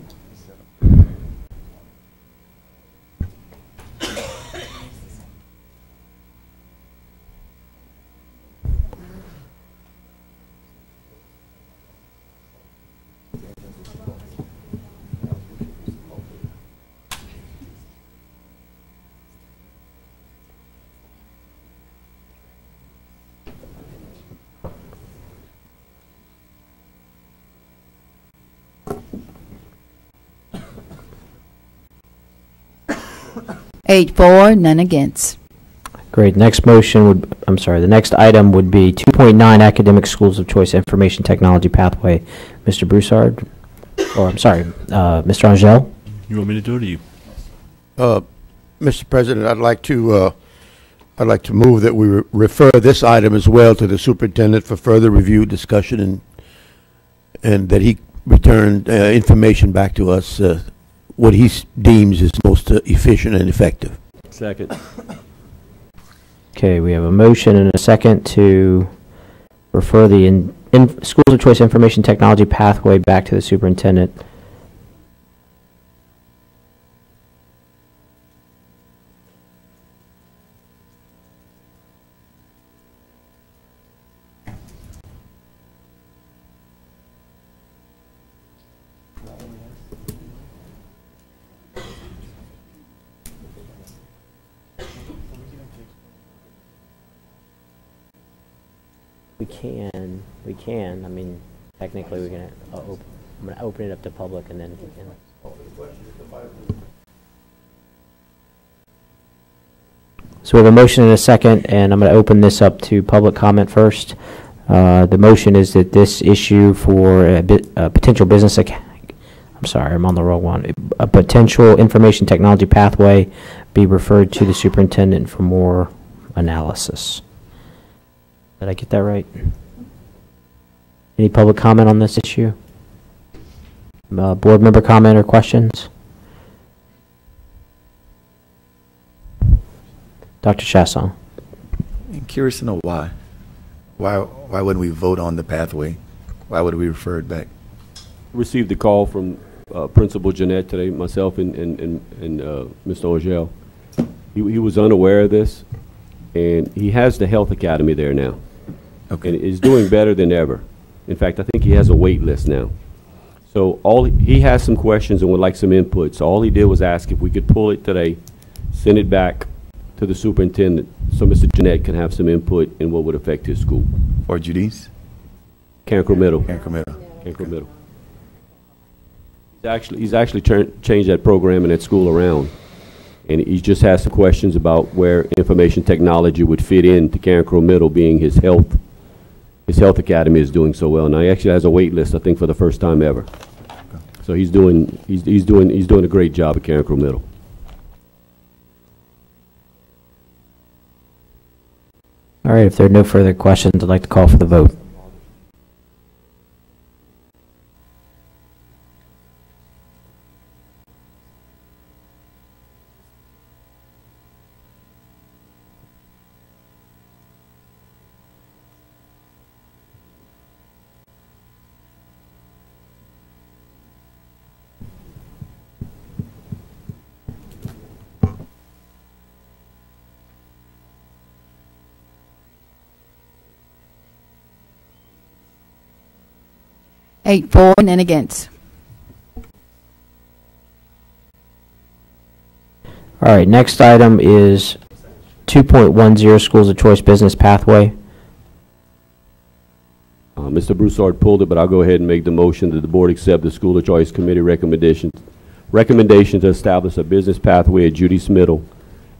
Eight for, none against.
Great. Next motion would, I'm sorry, the next item would be 2.9 Academic Schools of Choice Information Technology Pathway. Mr. Broussard, or I'm sorry, Mr. Angel?
You want me to do it or you?
Mr. President, I'd like to move that we refer this item as well to the superintendent for further review, discussion, and that he return information back to us, what he deems is most efficient and effective.
Second.
Okay, we have a motion and a second to refer the Schools of Choice Information Technology Pathway back to the superintendent. We can. I mean, technically, we're gonna. I'm gonna open it up to public, and then we can. So we have a motion and a second, and I'm gonna open this up to public comment first. The motion is that this issue for a potential business I'm sorry, I'm on the wrong one. A potential information technology pathway be referred to the superintendent for more analysis. Did I get that right? Any public comment on this issue? Board member comment or questions? Dr. Chasson.
I'm curious to know why. Why wouldn't we vote on the pathway? Why would we refer it back?
Received a call from Principal Jeanette today, myself and Mr. Angel. He was unaware of this, and he has the health academy there now. Okay. And is doing better than ever. In fact, I think he has a wait list now. So he has some questions and would like some input. So all he did was ask if we could pull it today, send it back to the superintendent so Mr. Jeanette can have some input in what would affect his school.
Or Judy's?
Cancro Middle.
Cancro Middle.
Cancro Middle. He's actually changed that program and that school around. And he just has some questions about where information technology would fit into Cancro Middle, being his health academy is doing so well. Now he actually has a wait list, I think, for the first time ever. So he's doing a great job at Cancro Middle.
All right, if there are no further questions, I'd like to call for the vote.
8 for, none against.
All right, next item is 2.10 Schools of Choice Business Pathway.
Mr. Broussard pulled it, but I'll go ahead and make the motion that the board accept the School of Choice Committee recommendation to establish a business pathway at Judy's Middle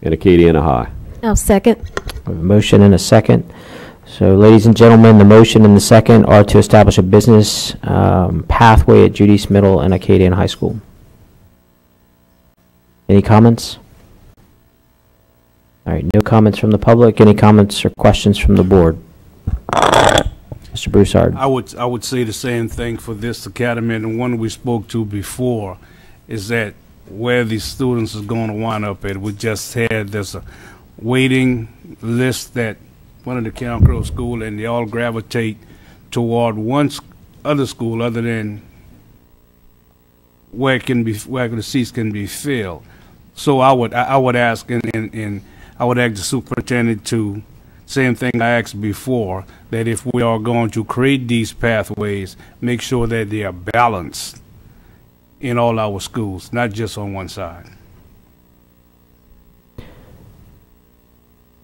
and Acadiana High.
I'll second.
We have a motion and a second. So, ladies and gentlemen, the motion and the second are to establish a business pathway at Judy's Middle and Acadiana High School. Any comments? All right, no comments from the public. Any comments or questions from the board? Mr. Broussard.
I would say the same thing for this academy, and the one we spoke to before is that where these students are going to wind up at. We just had there's a waiting list that one of the Counse school, and they all gravitate toward one other school other than where the seats can be filled. So I would ask and I would ask the superintendent to, same thing I asked before, that if we are going to create these pathways, make sure that they are balanced in all our schools, not just on one side.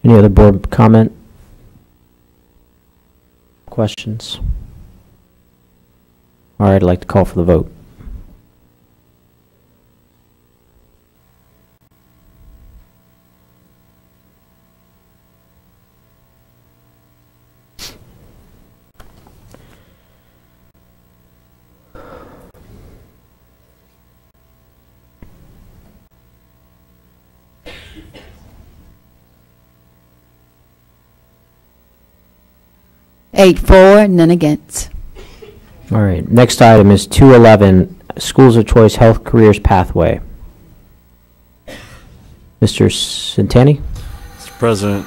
Any other board comment? Questions? All right, I'd like to call for the vote.
Eight for, none against.
All right, next item is 211, Schools of Choice Health Careers Pathway. Mr. Centani?
Mr. President,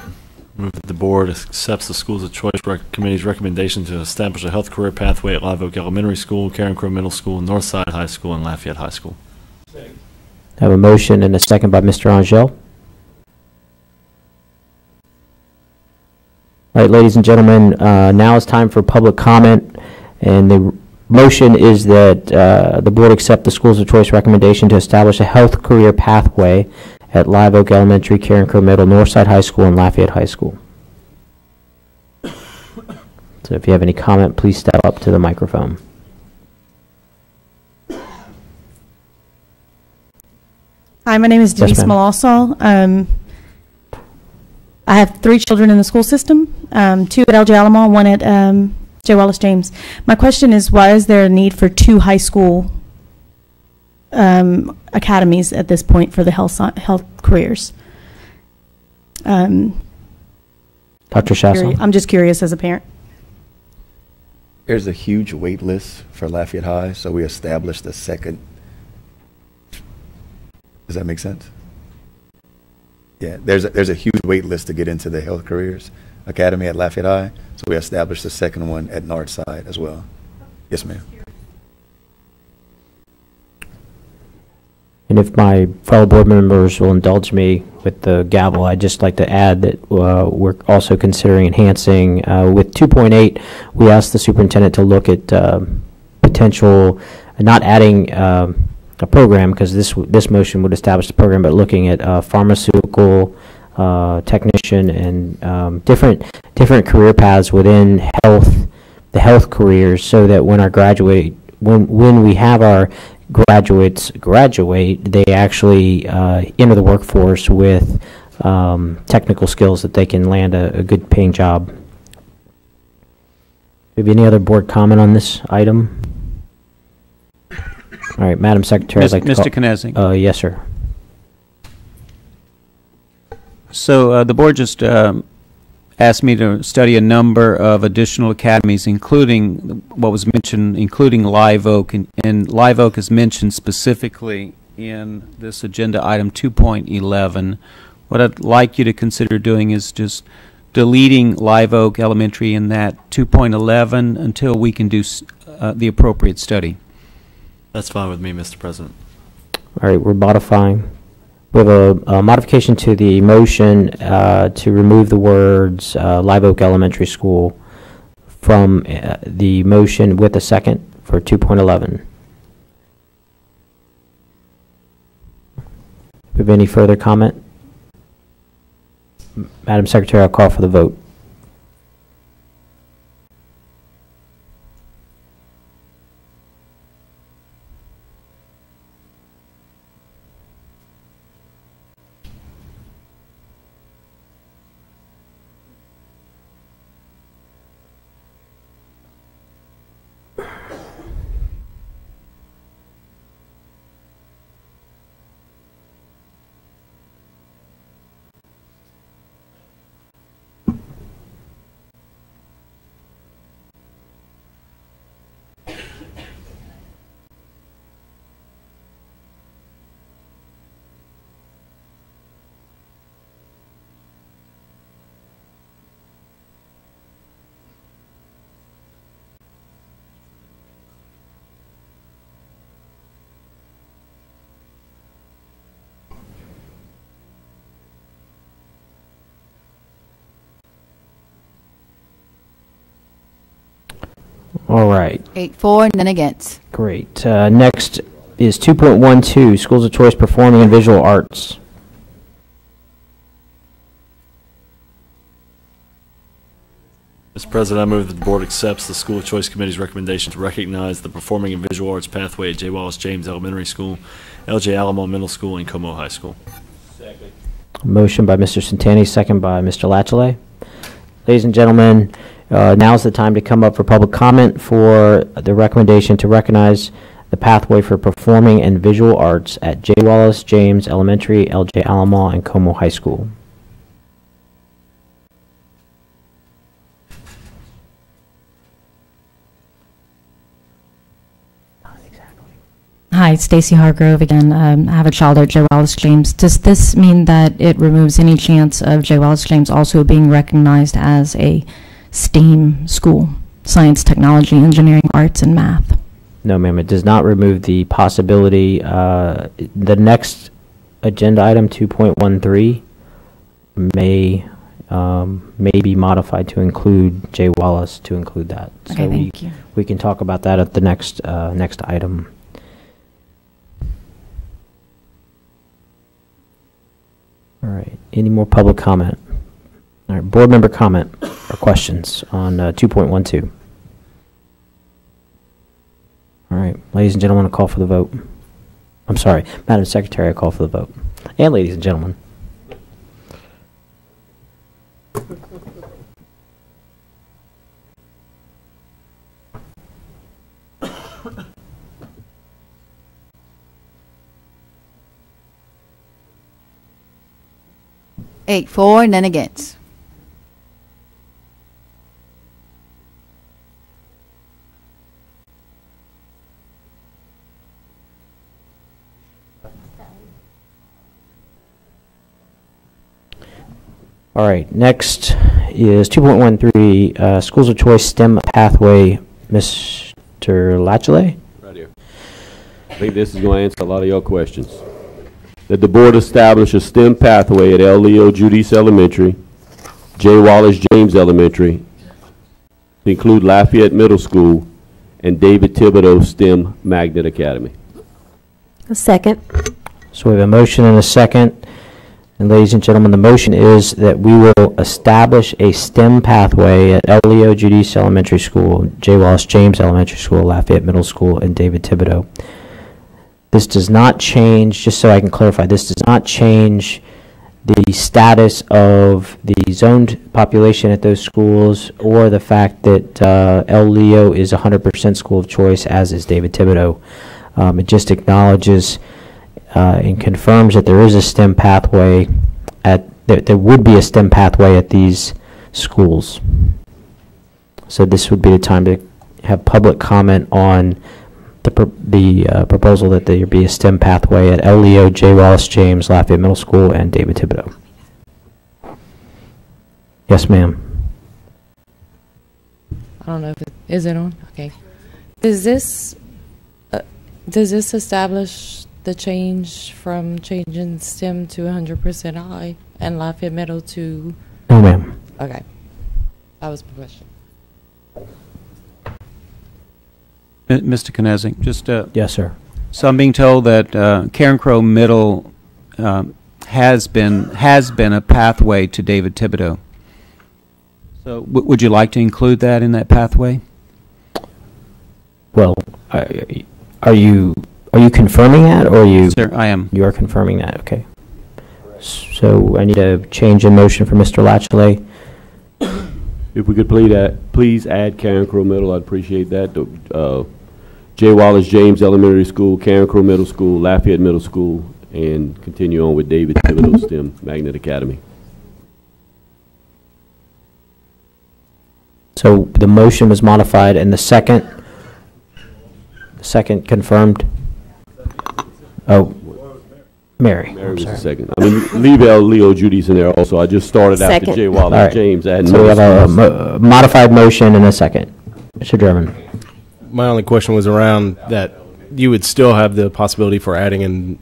move that the board accepts the Schools of Choice Committee's recommendation to establish a health career pathway at Live Oak Elementary School, Karen Crowe Middle School, Northside High School, and Lafayette High School.
I have a motion and a second by Mr. Angel. All right, ladies and gentlemen, now it's time for public comment, and the motion is that the board accept the Schools of Choice recommendation to establish a health career pathway at Live Oak Elementary, Karen Crowe Middle, Northside High School, and Lafayette High School. So if you have any comment, please step up to the microphone.
Hi, my name is Denise Malasal. I have 3 children in the school system, 2 at LJ Alamo, 1 at J. Wallace James. My question is, why is there a need for 2 high school academies at this point for the health careers?
Dr. Shasson?
I'm just curious as a parent.
There's a huge wait list for Lafayette High, so we established a second. Does that make sense? Yeah, there's a huge wait list to get into the Health Careers Academy at Lafayette High, so we established the second one at Northside as well. Yes, ma'am.
And if my fellow board members will indulge me with the gavel, I'd just like to add that we're also considering enhancing with 2.8. We asked the superintendent to look at potential, not adding a program, because this motion would establish the program, but looking at pharmaceutical technician and different career paths within the health careers, so that when we have our graduates graduate, they actually enter the workforce with technical skills that they can land a good paying job. Have any other board comment on this item? All right, Madam Secretary, I'd like to
Mr. Knesing.
Yes, sir.
So the board just asked me to study a number of additional academies, including what was mentioned, including Live Oak, and Live Oak is mentioned specifically in this agenda item 2.11. What I'd like you to consider doing is just deleting Live Oak Elementary in that 2.11 until we can do the appropriate study.
That's fine with me, Mr. President.
All right, we're modifying. We have a modification to the motion to remove the words Live Oak Elementary School from the motion with a second for 2.11. Do we have any further comment? Madam Secretary, I'll call for the vote. All right.
8-4, none against.
Great. Next is 2.12, Schools of Choice Performing and Visual Arts.
Mr. President, I move that the board accepts the School of Choice Committee's recommendation to recognize the Performing and Visual Arts pathway at J. Wallace James Elementary School, L.J. Alamo Middle School, and Como High School.
Second.
Motion by Mr. Santani, second by Mr. Latchley. Ladies and gentlemen, now's the time to come up for public comment for the recommendation to recognize the pathway for performing and visual arts at J. Wallace James Elementary, L.J. Alamo, and Como High School.
Hi, Stacy Hargrove again. I have a child at J. Wallace James. Does this mean that it removes any chance of J. Wallace James also being recognized as a STEAM school? Science, technology, engineering, arts, and math?
No, ma'am, it does not remove the possibility. The next agenda item, 2.13, may be modified to include J. Wallace, to include that.
Okay,
so
thank you.
We can talk about that at the next item. All right. Any more public comment? All right. Board member comment or questions on 2.12? All right. Ladies and gentlemen, I call for the vote. I'm sorry. Madam Secretary, I call for the vote. And ladies and gentlemen.
Eight, 4, none against.
All right. Next is 2.13, Schools of Choice STEM Pathway. Mr. Latchley?
Right here. I think this is going to answer a lot of your questions. That the board establish a STEM pathway at L. Leo Judice Elementary, J. Wallace James Elementary, to include Lafayette Middle School, and David Thibodeau STEM Magnet Academy.
A second.
So we have a motion and a second. And ladies and gentlemen, the motion is that we will establish a STEM pathway at L. Leo Judice Elementary School, J. Wallace James Elementary School, Lafayette Middle School, and David Thibodeau. This does not change, just so I can clarify, this does not change the status of the zoned population at those schools or the fact that El Leo is 100% school of choice, as is David Thibodeau. It just acknowledges and confirms that there is a STEM pathway there would be a STEM pathway at these schools. So this would be the time to have public comment on the proposal that there be a STEM pathway at El Leo, J. Wallace James, Lafayette Middle School, and David Thibodeau. Yes, ma'am.
I don't know if is it on? Okay. Does this establish the change from changing STEM to 100% I and Lafayette Middle to?
No, ma'am.
Okay. That was my question.
Mr. Knezzing, just
Yes, sir.
so I'm being told that Karen Crow Middle has been a pathway to David Thibodeau. So would you like to include that in that pathway?
Well, are you confirming that, or are you?
Sir, I am.
You are confirming that. Okay. So I need a change in motion for Mr. Latchley.
If we could please add Karen Crow Middle, I'd appreciate that. J. Wallace James Elementary School, Karen Crow Middle School, Lafayette Middle School, and continue on with David Thibodeau STEM Magnet Academy.
So the motion was modified, and the second confirmed. Oh, Mary.
Mary was the second. I mean, leave Leo Judy's in there also. I just started after
Second.
J. Wallace
All right.
James.
So we have a modified motion and a second. Mr. German.
My only question was around that you would still have the possibility for adding in,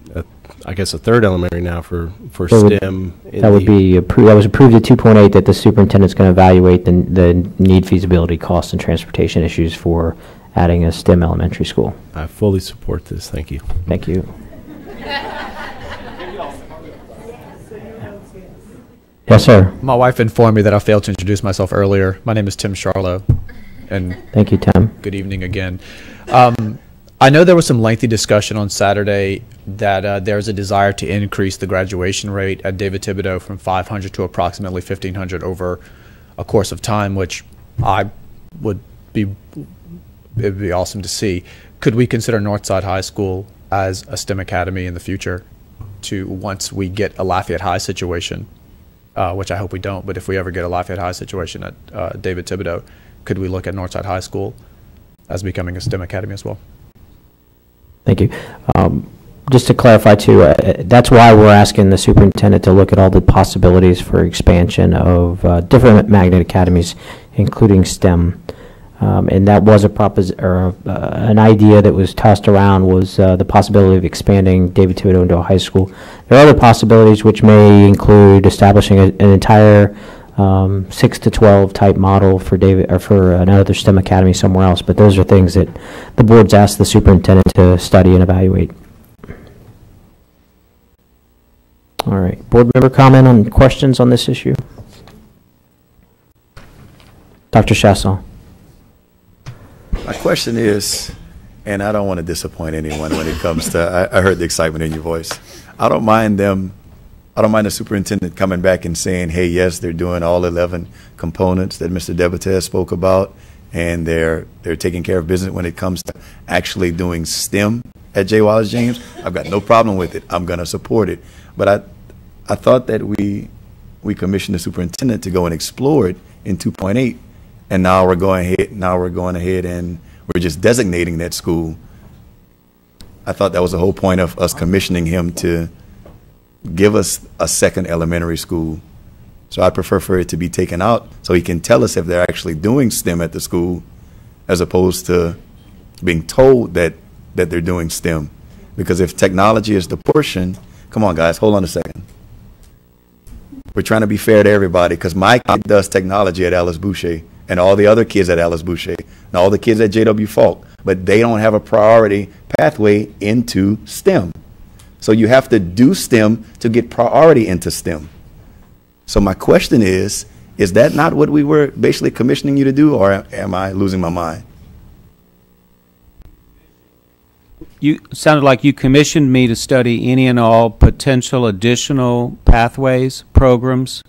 I guess, a third elementary now for STEM.
That would be approved. That was approved at 2.8 that the superintendent's going to evaluate the need, feasibility, cost, and transportation issues for adding a STEM elementary school.
I fully support this. Thank you.
Thank you. Yes, sir.
My wife informed me that I failed to introduce myself earlier. My name is Tim Charlo, and
thank you, Tim.
Good evening again. I know there was some lengthy discussion on Saturday that there's a desire to increase the graduation rate at David Thibodeau from 500 to approximately 1,500 over a course of time, which it'd be awesome to see. Could we consider Northside High School as a STEM academy in the future once we get a Lafayette High situation? Which I hope we don't, but if we ever get a Lafayette High situation at David Thibodeau, could we look at Northside High School as becoming a STEM academy as well?
Thank you. Just to clarify, too, that's why we're asking the superintendent to look at all the possibilities for expansion of different magnet academies, including STEM. And that was an idea that was tossed around, was the possibility of expanding David Thibodeau into a high school. There are other possibilities which may include establishing an entire 6 to 12 type model for David or for another STEM academy somewhere else. But those are things that the board's asked the superintendent to study and evaluate. All right, board member comment on questions on this issue? Dr. Chasson.
My question is, and I don't want to disappoint anyone when it comes to, I heard the excitement in your voice. I don't mind the superintendent coming back and saying, hey, yes, they're doing all 11 components that Mr. Debatez spoke about, and they're taking care of business when it comes to actually doing STEM at J. Wallace James. I've got no problem with it. I'm going to support it. But I thought that we commissioned the superintendent to go and explore it in 2.8. And now we're going ahead and we're just designating that school. I thought that was the whole point of us commissioning him to give us a second elementary school. So I prefer for it to be taken out so he can tell us if they're actually doing STEM at the school as opposed to being told that they're doing STEM. Because if technology is the portion, come on guys, hold on a second. We're trying to be fair to everybody because my kid does technology at Alice Boucher, and all the other kids at Alice Boucher, and all the kids at J.W. Falk, but they don't have a priority pathway into STEM. So you have to do STEM to get priority into STEM. So my question is that not what we were basically commissioning you to do, or am I losing my mind?
You sounded like you commissioned me to study any and all potential additional pathways, programs,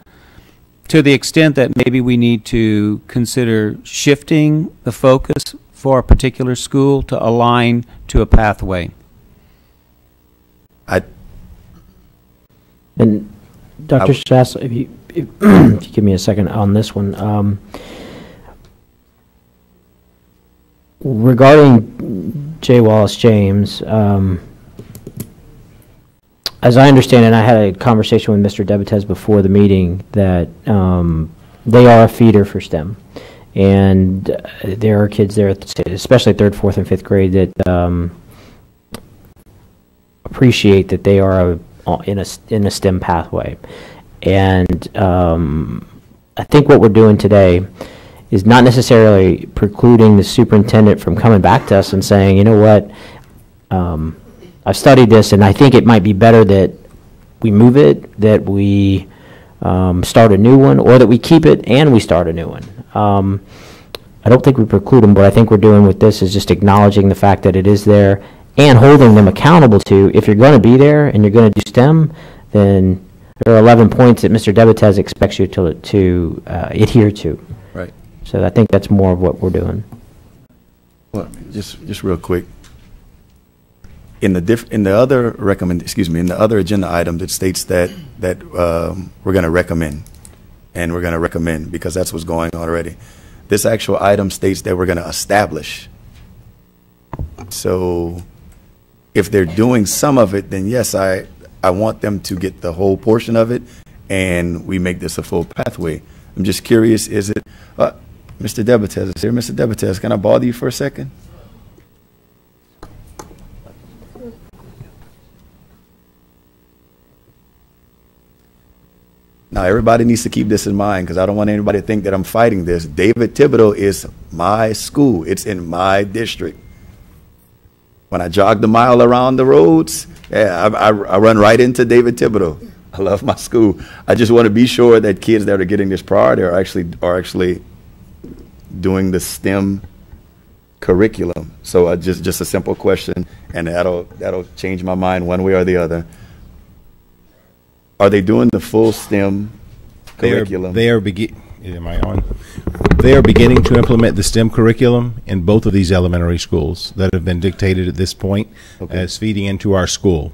to the extent that maybe we need to consider shifting the focus for a particular school to align to a pathway.
And Dr. Shass, if you give me a second on this one. Regarding J. Wallace James, as I understand it, and I had a conversation with Mr. Debatez before the meeting, that they are a feeder for STEM. And there are kids there, especially 3rd, 4th, and 5th grade, that appreciate that they are in a STEM pathway. And I think what we're doing today is not necessarily precluding the superintendent from coming back to us and saying, you know what, I've studied this and I think it might be better that we move it, that we start a new one, or that we keep it and we start a new one. I don't think we preclude them. What I think we're doing with this is just acknowledging the fact that it is there and holding them accountable to, if you're going to be there and you're going to do STEM, then there are 11 points that Mr. Debatez expects you to adhere to.
Right.
So I think that's more of what we're doing.
Well, just real quick. In the other agenda item, it states that we're going to recommend, and we're going to recommend because that's what's going on already. This actual item states that we're going to establish. So if they're doing some of it, then yes, I want them to get the whole portion of it, and we make this a full pathway. I'm just curious, is it, Mr. Debatez is here. Mr. Debatez, can I bother you for a second? Now, everybody needs to keep this in mind because I don't want anybody to think that I'm fighting this. David Thibodeau is my school. It's in my district. When I jog the mile around the roads, yeah, I run right into David Thibodeau. I love my school. I just want to be sure that kids that are getting this priority are actually doing the STEM curriculum. So just a simple question, and that'll change my mind one way or the other. Are they doing the full STEM curriculum?
They are beginning to implement the STEM curriculum in both of these elementary schools that have been dictated at this point as feeding into our school.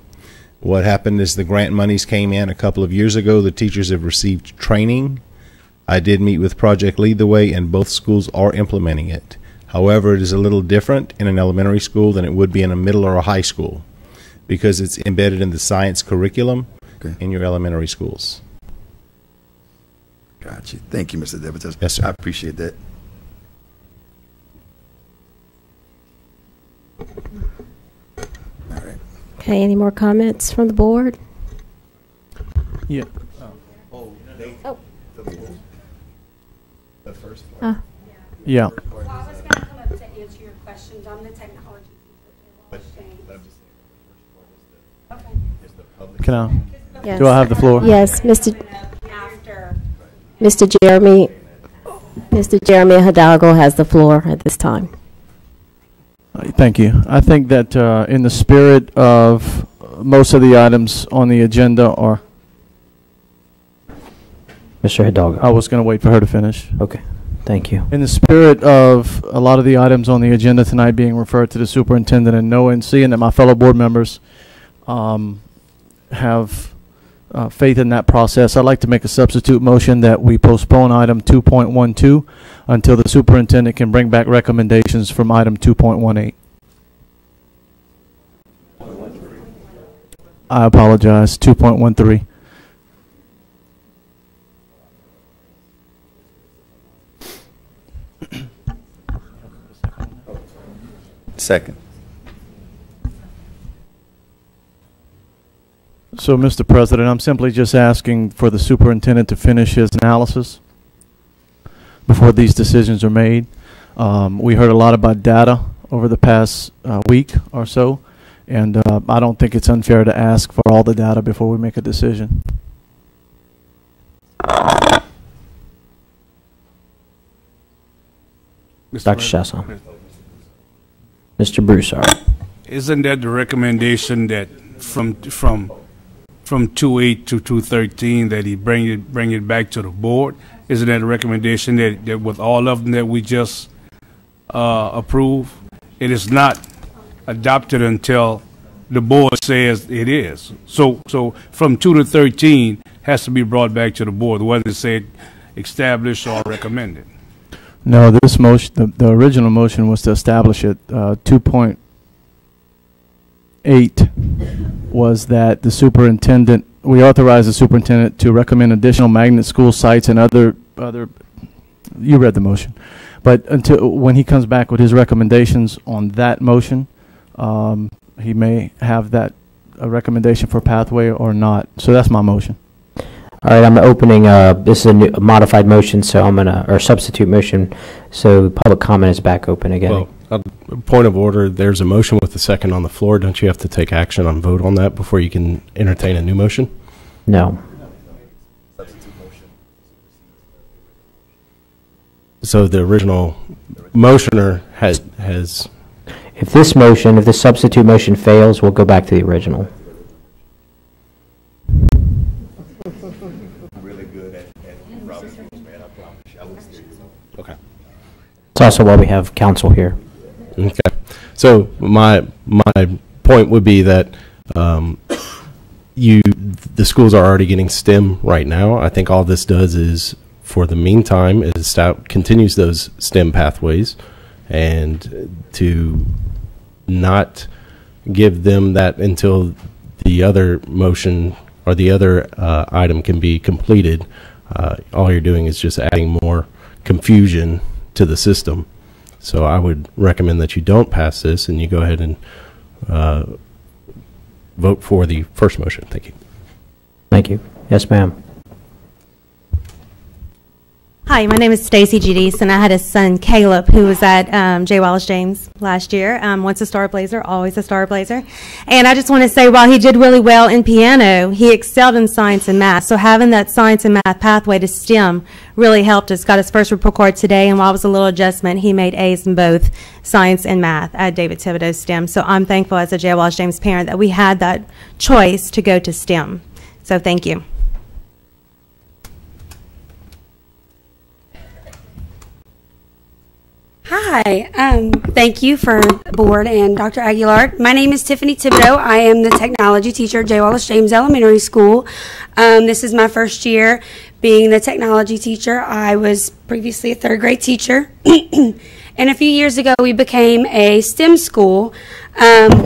What happened is the grant monies came in a couple of years ago. The teachers have received training. I did meet with Project Lead the Way, and both schools are implementing it. However, it is a little different in an elementary school than it would be in a middle or a high school because it's embedded in the science curriculum in your elementary schools.
Gotcha. Thank you, Mr. Debatez.
Yes, sir.
I appreciate that. All right.
Okay, any more comments from the board?
Yeah.
Oh.
The first
part.
Yeah.
Well, I was going to come up to answer your questions on the technology.
Can I?
Yes.
Do I have the floor?
Yes, Mr. Jeremy Hidalgo has the floor at this time.
Thank you. I think that in the spirit of most of the items on the agenda are...
Mr. Hidalgo.
I was going to wait for her to finish.
Okay. Thank you.
In the spirit of a lot of the items on the agenda tonight being referred to the superintendent and knowing, seeing that my fellow board members have faith in that process, I'd like to make a substitute motion that we postpone item 2.12 until the superintendent can bring back recommendations from item 2.18. I apologize, 2.13.
Second.
So, Mr. President, I'm simply just asking for the superintendent to finish his analysis before these decisions are made. We heard a lot about data over the past week or so, and I don't think it's unfair to ask for all the data before we make a decision.
Dr. Chasson. Mr. Broussard.
Isn't that the recommendation that from 2.8 to 2.13 that he bring it back to the board? Isn't that a recommendation that with all of them that we just approve, it is not adopted until the board says it is? So from 2 to 13 has to be brought back to the board, whether it's said established or recommended.
No, this motion, the original motion was to establish it. 2.8 was that the superintendent, we authorized the superintendent to recommend additional magnet school sites and other, you read the motion. But until, when he comes back with his recommendations on that motion, he may have that, a recommendation for pathway or not. So that's my motion.
All right, I'm opening, this is a modified motion, so I'm gonna, or substitute motion, so public comment is back open again.
Well, point of order, there's a motion with a second on the floor. Don't you have to take action on vote on that before you can entertain a new motion?
No.
So the original motioner has.
If this motion, if the substitute motion fails, we'll go back to the original.
Okay.
It's also why we have counsel here.
Okay. So my point would be that the schools are already getting STEM right now. I think all this does is, for the meantime, is continues those STEM pathways, and to not give them that until the other motion or the other item can be completed. All you're doing is just adding more confusion to the system. So I would recommend that you don't pass this and you go ahead and vote for the first motion. Thank you.
Thank you. Yes, ma'am.
Hi, my name is Stacy Giudice, and I had a son, Caleb, who was at J. Wallace James last year. Once a Star Blazer, always a Star Blazer. And I just want to say, while he did really well in piano, he excelled in science and math. So having that science and math pathway to STEM really helped us. Got his first report card today, and while it was a little adjustment, he made A's in both science and math at David Thibodeau STEM. So I'm thankful as a J. Wallace James parent that we had that choice to go to STEM. So thank you.
Hi, thank you for the board and Dr. Aguilar. My name is Tiffany Thibodeau. I am the technology teacher at J. Wallace James Elementary School. This is my first year being the technology teacher. I was previously a third grade teacher. And a few years ago, we became a STEM school,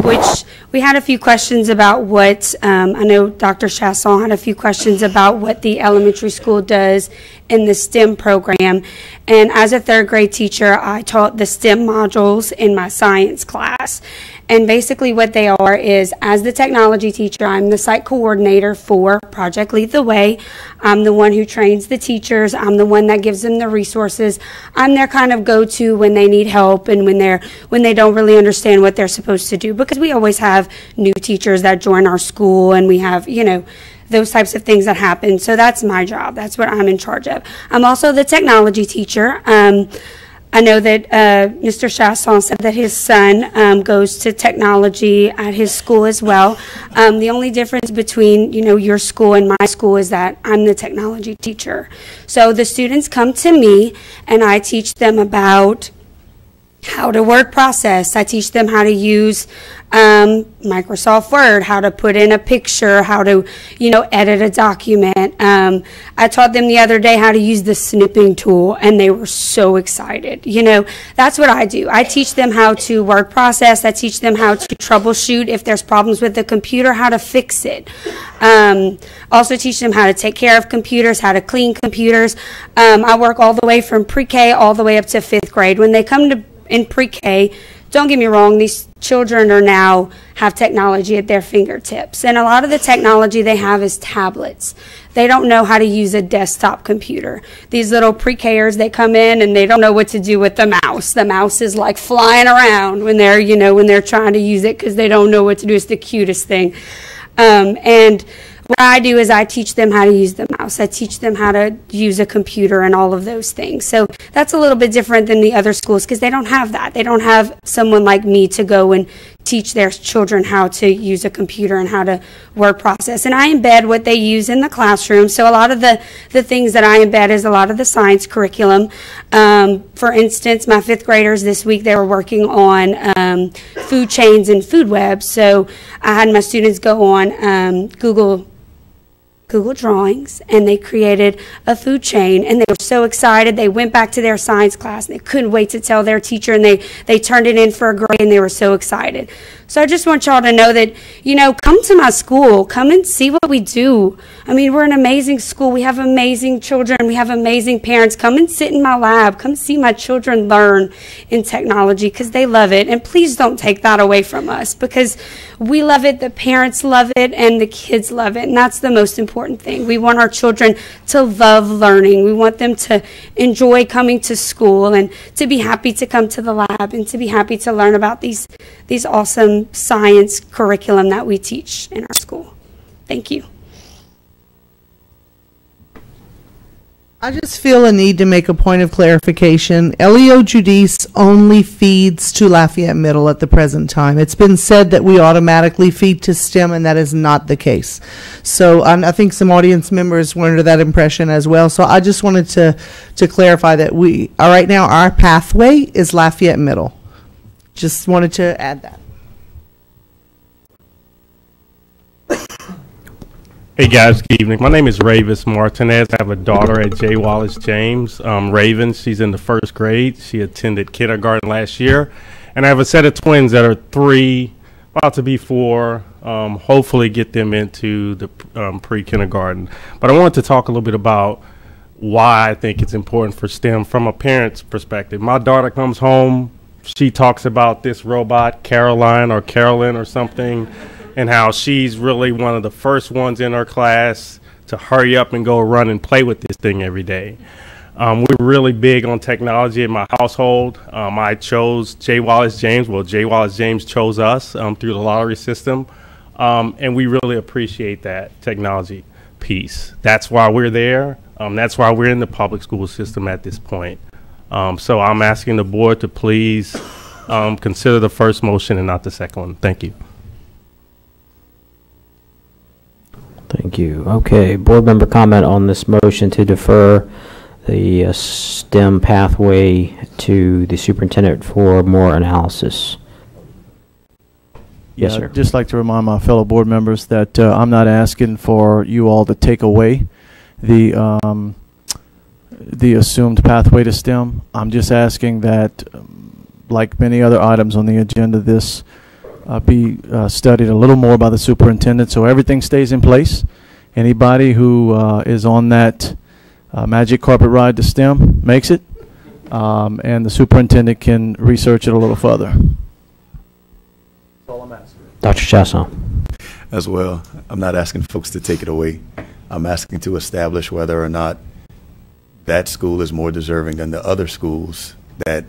which we had a few questions about what, I know Dr. Chasson had a few questions about what the elementary school does in the STEM program. And as a third grade teacher, I taught the STEM modules in my science class. And basically what they are is, as the technology teacher, I'm the site coordinator for Project Lead the Way. I'm the one who trains the teachers. I'm the one that gives them the resources. I'm their kind of go-to when they need help and when they don't really understand what they're supposed to do, because we always have new teachers that join our school, and we have, you know, those types of things that happen. So that's my job. That's what I'm in charge of. I'm also the technology teacher. I know that Mr. Chasson said that his son goes to technology at his school as well. The only difference between, you know, your school and my school is that I'm the technology teacher. So the students come to me and I teach them about how to word process. I teach them how to use Microsoft Word, how to put in a picture, how to, you know, edit a document. I taught them the other day how to use the snipping tool, and they were so excited. You know, that's what I do. I teach them how to word process. I teach them how to troubleshoot if there's problems with the computer, how to fix it. Also teach them how to take care of computers, how to clean computers. I work all the way from pre-K all the way up to 5th grade. When they come to in pre-K, don't get me wrong, these children are now have technology at their fingertips. And a lot of the technology they have is tablets. They don't know how to use a desktop computer. These little pre-Kers, they come in and they don't know what to do with the mouse. The mouse is like flying around when they're, you know, when they're trying to use it, because they don't know what to do. It's the cutest thing. And what I do is I teach them how to use the mouse. I teach them how to use a computer and all of those things. So that's a little bit different than the other schools, because they don't have that. They don't have someone like me to go and teach their children how to use a computer and how to word process. And I embed what they use in the classroom. So a lot of the things that I embed is a lot of the science curriculum. For instance, my 5th graders this week, they were working on food chains and food webs. So I had my students go on Google Drawings, and they created a food chain, and they were so excited. They went back to their science class, and they couldn't wait to tell their teacher, and they turned it in for a grade, and they were so excited. So I just want y'all to know that, you know, come to my school, come and see what we do. I mean, we're an amazing school. We have amazing children. We have amazing parents. Come and sit in my lab. Come see my children learn in technology because they love it. And please don't take that away from us because we love it, the parents love it, and the kids love it. And that's the most important thing. We want our children to love learning. We want them to enjoy coming to school and to be happy to come to the lab and to be happy to learn about these awesome science curriculum that we teach in our school. Thank you.
I just feel a need to make a point of clarification. LEO Judice only feeds to Lafayette Middle at the present time. It's been said that we automatically feed to STEM, and that is not the case. So I think some audience members were under that impression as well. So I just wanted to clarify that we are right now, our pathway is Lafayette Middle. Just wanted to add that.
Hey guys, good evening. My name is Ravis Martinez. I have a daughter at J. Wallace James. Raven, she's in the 1st grade. She attended kindergarten last year. And I have a set of twins that are 3, about to be 4. Hopefully get them into the pre-kindergarten. But I wanted to talk a little bit about why I think it's important for STEM from a parent's perspective. My daughter comes home, she talks about this robot, Caroline or Carolyn or something, and how she's really one of the first ones in her class to hurry up and go run and play with this thing every day. We're really big on technology in my household. I chose J. Wallace James. Well, J. Wallace James chose us through the lottery system, and we really appreciate that technology piece. That's why we're there. That's why we're in the public school system at this point. So I'm asking the board to please consider the first motion and not the second one. Thank you.
Thank you. Okay, board member comment on this motion to defer the STEM pathway to the superintendent for more analysis. Yes,
Yeah,
sir.
I'd just like to remind my fellow board members that I'm not asking for you all to take away the assumed pathway to STEM. I'm just asking that, like many other items on the agenda, this be studied a little more by the superintendent so everything stays in place. Anybody who is on that magic carpet ride to STEM makes it, and the superintendent can research it a little further. That's all I'm asking.
Dr. Chasson.
As well, I'm not asking folks to take it away. I'm asking to establish whether or not that school is more deserving than the other schools that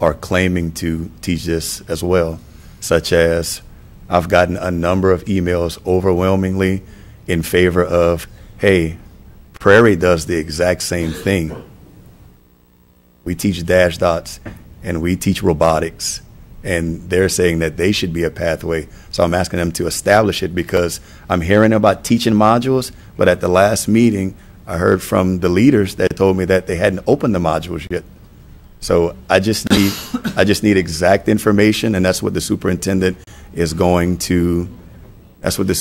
are claiming to teach this as well. Such as I've gotten a number of emails overwhelmingly in favor of, hey, Prairie does the exact same thing. We teach dash dots and we teach robotics, and they're saying that they should be a pathway. So I'm asking them to establish it because I'm hearing about teaching modules, but at the last meeting, I heard from the leaders that told me that they hadn't opened the modules yet. So I just need exact information, and that's what the superintendent is going to. That's what the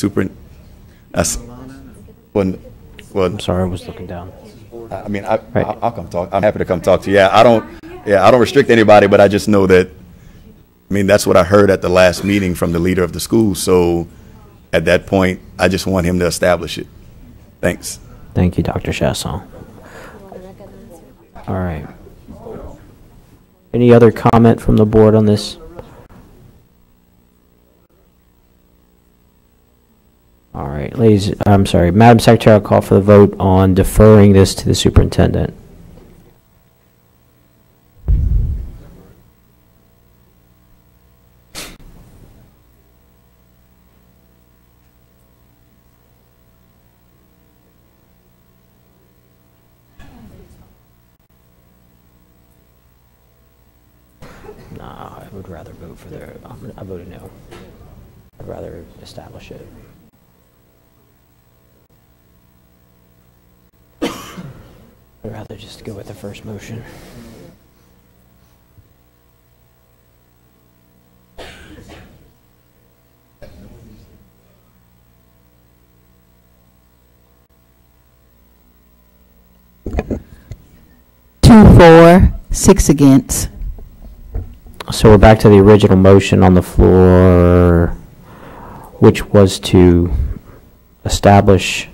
I'm sorry, I was looking down.
I mean, I'll come talk. I'm happy to come talk to you. I don't restrict anybody, but I just know that. I mean, that's what I heard at the last meeting from the leader of the school. So at that point, I just want him to establish it. Thanks.
Thank you, Dr. Chasson. All right. Any other comment from the board on this? All right, Madam Secretary, I'll call for the vote on deferring this to the superintendent. No, I would rather vote for the, I voted no. I'd rather establish it. I'd rather just go with the first motion.
Two for, 6 against.
So we're back to the original motion on the floor, which was to establish,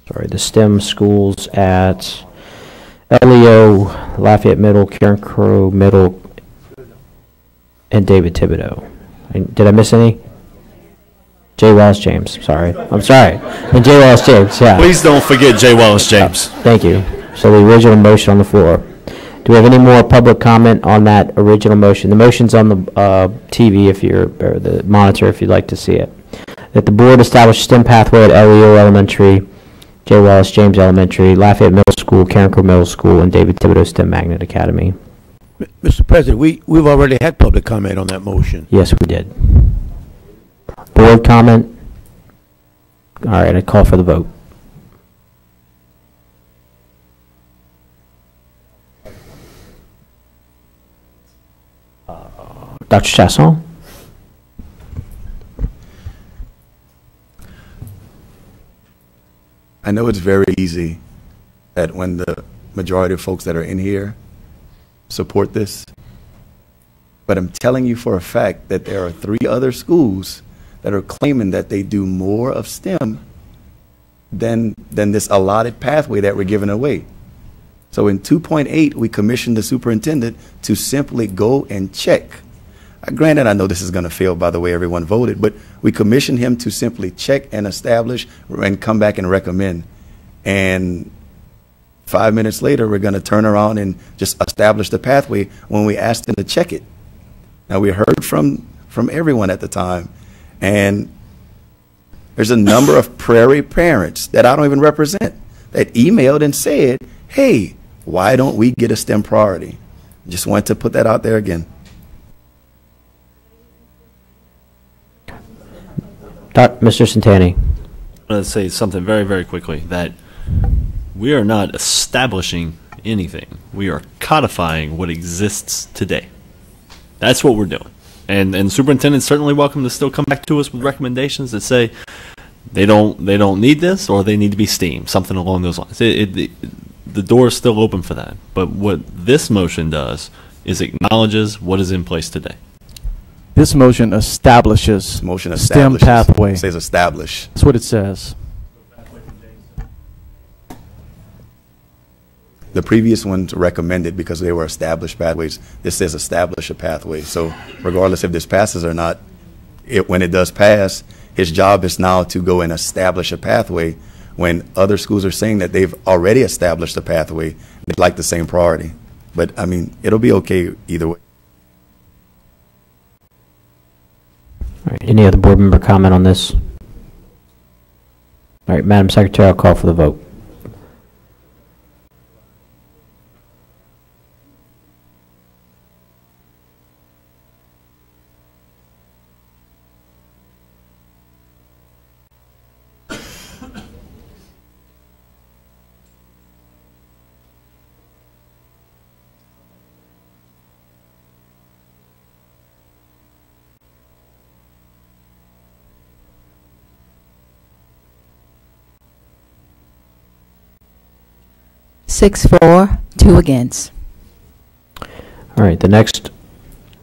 the STEM schools at LEO, Lafayette Middle, Karen Crowe Middle, and David Thibodeau. Did I miss any? J. Wallace James, sorry. I'm sorry. And J. Wallace James, yeah.
Please don't forget J. Wallace James.
Thank you. So the original motion on the floor. Do we have any more public comment on that original motion? The motion's on the TV or the monitor if you'd like to see it. That the board establish STEM pathway at LEO Elementary, J. Wallace James Elementary, Lafayette Middle School, Karen Crowe Middle School, and David Thibodeau STEM Magnet Academy.
Mr. President, we've already had public comment on that motion.
Yes, we did. Board comment? All right, I call for the vote. Dr. Chasson?
I know it's very easy that when the majority of folks that are in here support this, but I'm telling you for a fact that there are 3 other schools that are claiming that they do more of STEM than this allotted pathway that we're giving away. So in 2.8, we commissioned the superintendent to simply go and check. Granted, I know this is going to fail by the way everyone voted, but we commissioned him to simply check and establish and come back and recommend. And 5 minutes later, we're going to turn around and just establish the pathway when we asked him to check it. Now, we heard from everyone at the time, and there's a number of Prairie parents that I don't even represent that emailed and said, hey, why don't we get a STEM priority? Just wanted to put that out there again.
Mr. Santani.
I'm going to say something very, very quickly, that we are not establishing anything. We are codifying what exists today. That's what we're doing. And the superintendent's certainly welcome to still come back to us with recommendations that say they don't need this or they need to be STEAM, something along those lines. The door is still open for that. But what this motion does is acknowledges what is in place today.
This motion establishes STEM pathway.
It says establish.
That's what it says.
The previous ones recommended because they were established pathways. This says establish a pathway. So regardless if this passes or not, when it does pass, his job is now to go and establish a pathway when other schools are saying that they've already established a pathway. They'd like the same priority. But, I mean, it'll be okay either way.
All right, any other board member comment on this? All right, Madam Secretary, I'll call for the vote.
Six for, 2 against.
All right, the next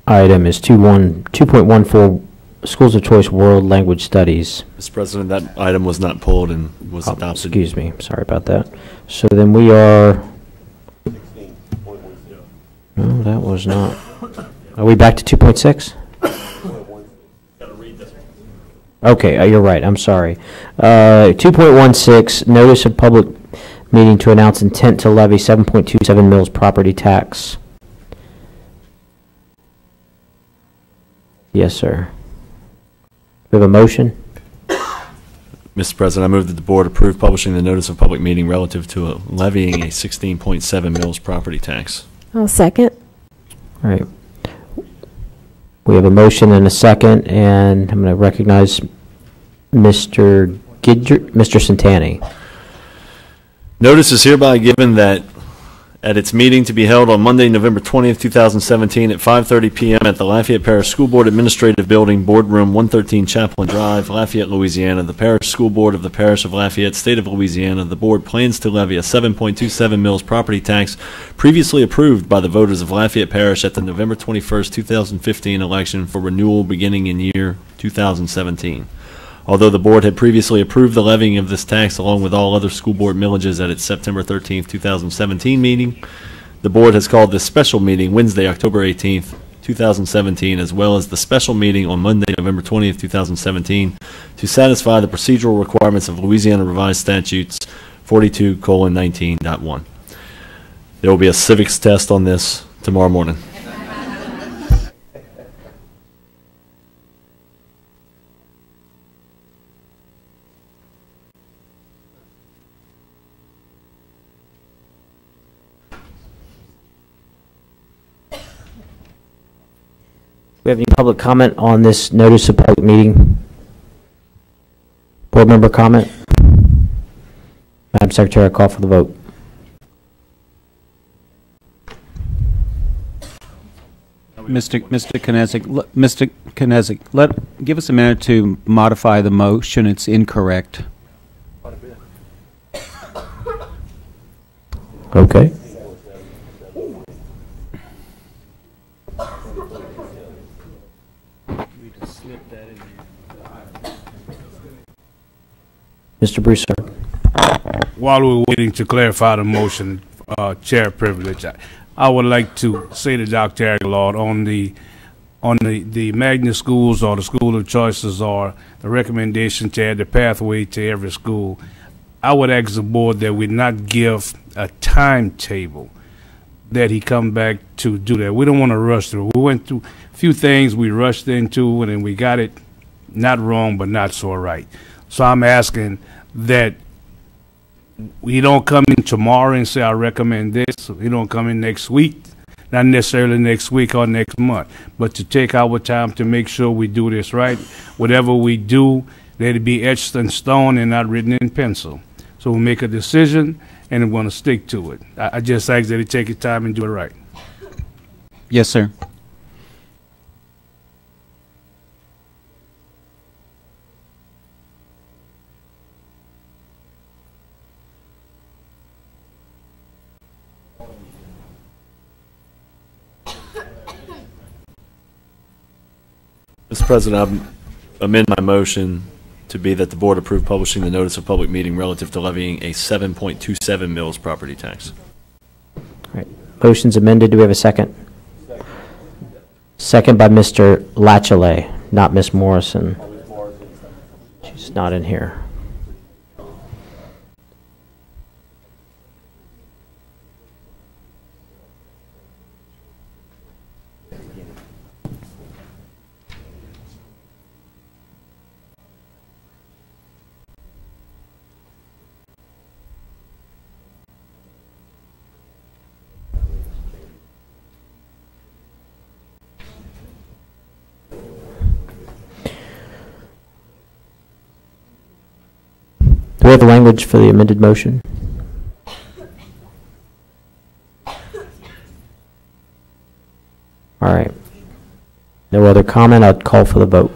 item is 2.14 Schools of Choice World Language Studies.
Mr. President, that item was not pulled and was adopted.
Excuse me, sorry about that. So then we are... No, that was not... Are we back to 2.6? Okay, you're right, I'm sorry. 2.16, Notice of Public Meeting to announce intent to levy 7.27 mils property tax. Yes, sir. We have a motion?
Mr. President, I move that the board approve publishing the notice of public meeting relative to levying a 16.7 mils property tax.
I'll second.
All right. We have a motion and a second, and I'm going to recognize Mr. Santani.
Notice is hereby given that at its meeting to be held on Monday, November 20th, 2017 at 5:30 p.m. at the Lafayette Parish School Board Administrative Building, Boardroom 113 Chaplin Drive, Lafayette, Louisiana. The Parish School Board of the Parish of Lafayette, State of Louisiana. The Board plans to levy a 7.27 mils property tax previously approved by the voters of Lafayette Parish at the November 21st, 2015 election for renewal beginning in year 2017. Although the board had previously approved the levying of this tax along with all other school board millages at its September 13th, 2017 meeting, the board has called this special meeting Wednesday, October 18th, 2017, as well as the special meeting on Monday, November 20th, 2017, to satisfy the procedural requirements of Louisiana Revised Statutes 42:19.1. There will be a civics test on this tomorrow morning.
Do we have any public comment on this notice of public meeting? Board member comment? Madam Secretary, I call for the vote.
Mr. Knezik, give us a minute to modify the motion. It's incorrect.
Okay. Mr. Broussard.
While we're waiting to clarify the motion, chair privilege, I would like to say to Dr. Aguilar on the magnet schools or the school of choices or the recommendation to add the pathway to every school. I would ask the board that we not give a timetable that he come back to do that. We don't want to rush through. We went through a few things we rushed into and then we got it not wrong but not so right. So I'm asking that we don't come in tomorrow and say I recommend this. We don't come in next week, not necessarily next week or next month, but to take our time to make sure we do this right. Whatever we do, let it be etched in stone and not written in pencil. So we'll make a decision and we're going to stick to it. I just ask that you take your time and do it right.
Yes, sir.
Mr. President, I amend my motion to be that the board approve publishing the notice of public meeting relative to levying a 7.27 mils property tax.
All right. Motion's amended. Do we have a second? Second by Mr. Latchley, not Miss Morrison. She's not in here. Do we have the language for the amended motion? All right. No other comment. I'd call for the vote.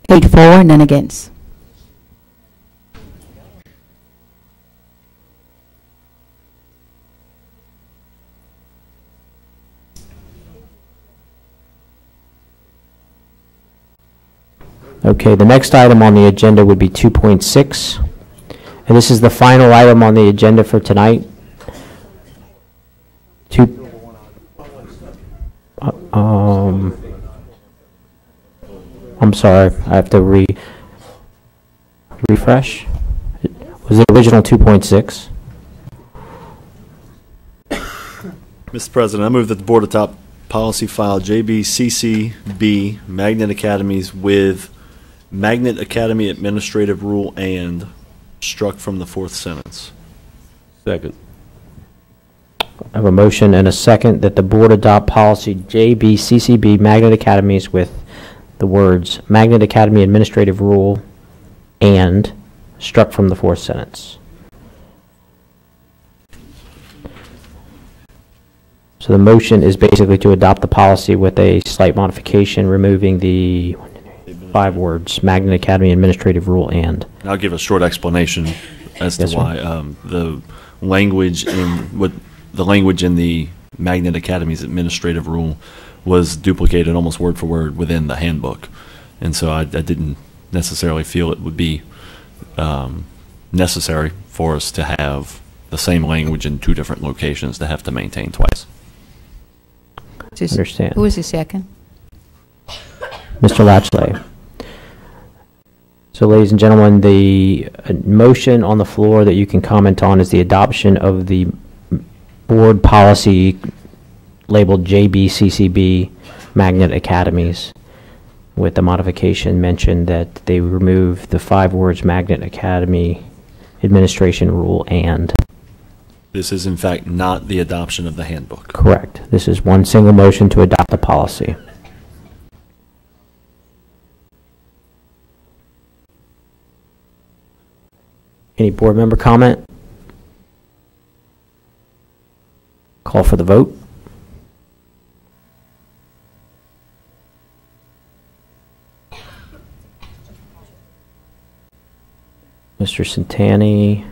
Eight for, none against.
Okay, the next item on the agenda would be 2.6, and this is the final item on the agenda for tonight. Two. I'm sorry, I have to refresh. Was the original 2.6?
Mr. President, I move that the board adopt policy file JBCCB Magnet Academies with Magnet Academy Administrative Rule and struck from the fourth sentence.
Second.
I have a motion and a second that the board adopt policy JBCCB Magnet Academies with the words Magnet Academy Administrative Rule and struck from the fourth sentence. So the motion is basically to adopt the policy with a slight modification, removing the 5 words, Magnet Academy Administrative Rule and.
I'll give a short explanation as to why. The language in the Magnet Academy's Administrative Rule was duplicated almost word for word within the handbook. And so I didn't necessarily feel it would be necessary for us to have the same language in 2 different locations to have to maintain twice.
Understand.
Who is the second?
Mr. Latchley. So, ladies and gentlemen, the motion on the floor that you can comment on is the adoption of the board policy labeled JBCCB Magnet Academies, with the modification mentioned that they remove the 5 words Magnet Academy Administration Rule and.
This is, in fact, not the adoption of the handbook.
Correct. This is one single motion to adopt the policy. Any board member comment? Call for the vote. Mr. Santani.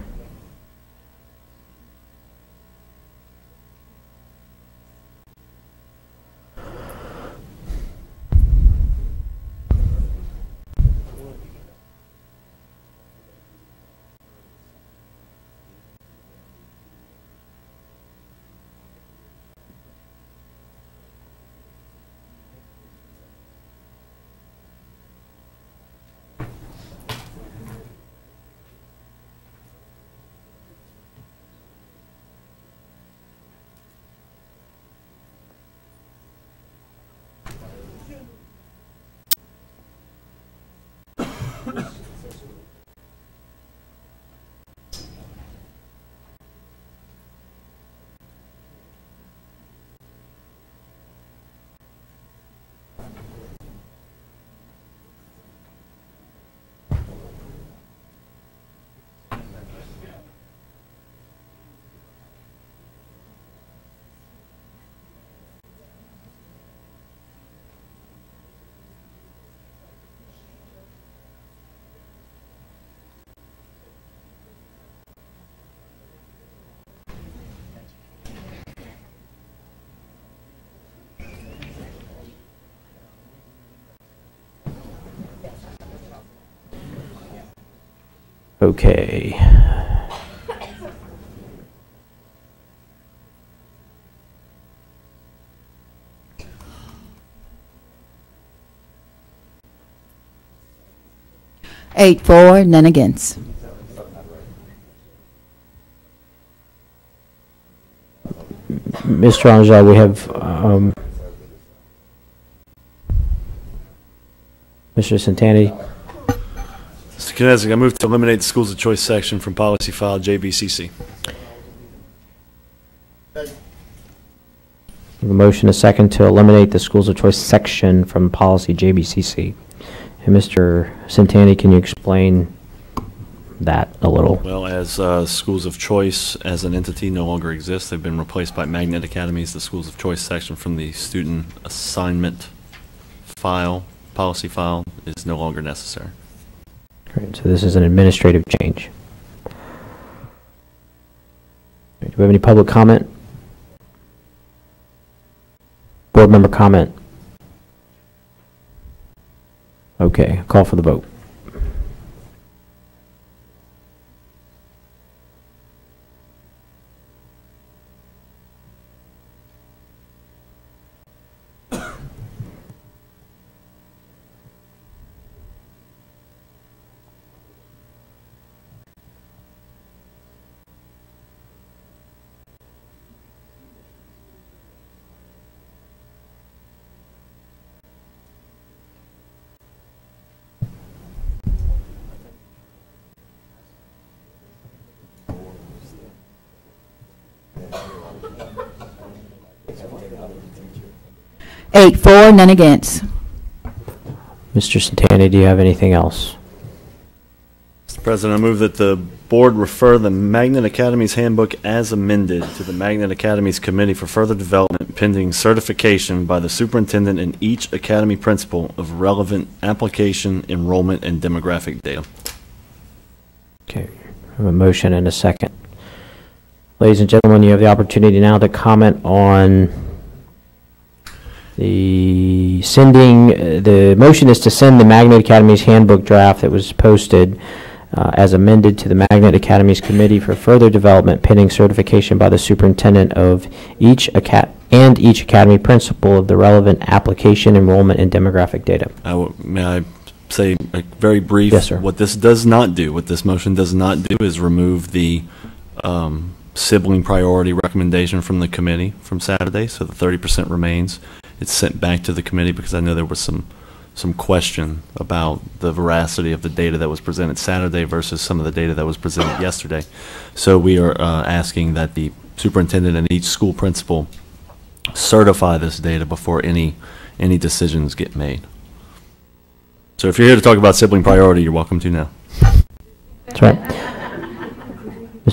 Okay.
Eight for, none against.
Mr. Anjar, we have Mr. Santani.
Mr. Kinesic, I move to eliminate the schools of choice section from policy file JBCC.
A motion, a second, to eliminate the schools of choice section from policy JBCC. And Mr. Santani, can you explain that a little?
Well, as schools of choice as an entity no longer exist, they've been replaced by magnet academies. The schools of choice section from the student assignment file, policy file, is no longer necessary.
Great. So this is an administrative change. Do we have any public comment? Board member comment? Okay, call for the vote.
8-4, none against.
Mr. Santana, do you have anything else?
Mr. President, I move that the board refer the Magnet Academy's handbook as amended to the Magnet Academy's committee for further development pending certification by the superintendent and each academy principal of relevant application, enrollment, and demographic data.
Okay, I have a motion and a second. Ladies and gentlemen, you have the opportunity now to comment on the sending. The motion is to send the Magnet Academy's handbook draft that was posted as amended to the Magnet Academy's committee for further development pending certification by the superintendent of each academy principal of the relevant application, enrollment, and demographic data.
May I say very brief?
Yes, sir.
What this does not do, what this motion does not do, is remove the sibling priority recommendation from the committee from Saturday, so the 30% remains. It's sent back to the committee because I know there was some question about the veracity of the data that was presented Saturday versus some of the data that was presented yesterday. So we are asking that the superintendent and each school principal certify this data before any decisions get made. So if you're here to talk about sibling priority, you're welcome to now.
That's right.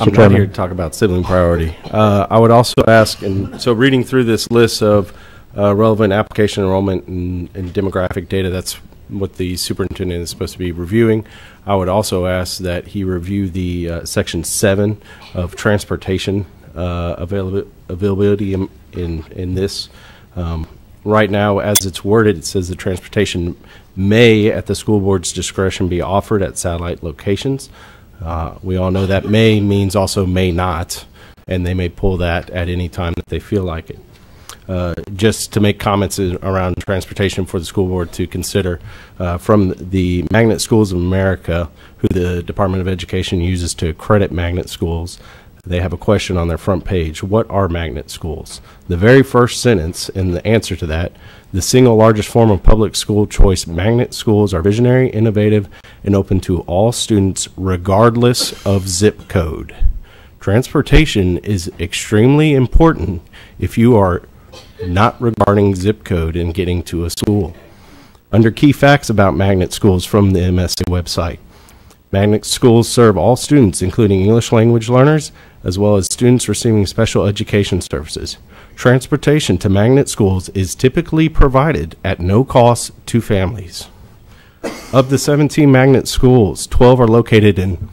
I'm not here to talk about sibling priority. I would also ask, and so reading through this list of relevant application, enrollment, and demographic data, that's what the superintendent is supposed to be reviewing. I would also ask that he review the Section 7 of transportation availability in this. Right now, as it's worded, it says the transportation may, at the school board's discretion, be offered at satellite locations. We all know that may means also may not, and they may pull that at any time that they feel like it. Just to make comments around transportation for the school board to consider, from the Magnet Schools of America, who the Department of Education uses to accredit magnet schools, they have a question on their front page: what are magnet schools? The very first sentence in the answer to that: the single largest form of public school choice, magnet schools are visionary, innovative, and open to all students regardless of zip code. Transportation is extremely important if you are not regarding zip code in getting to a school. Under key facts about magnet schools from the MSA website: magnet schools serve all students, including English language learners, as well as students receiving special education services. Transportation to magnet schools is typically provided at no cost to families. Of the 17 magnet schools, 12 are located in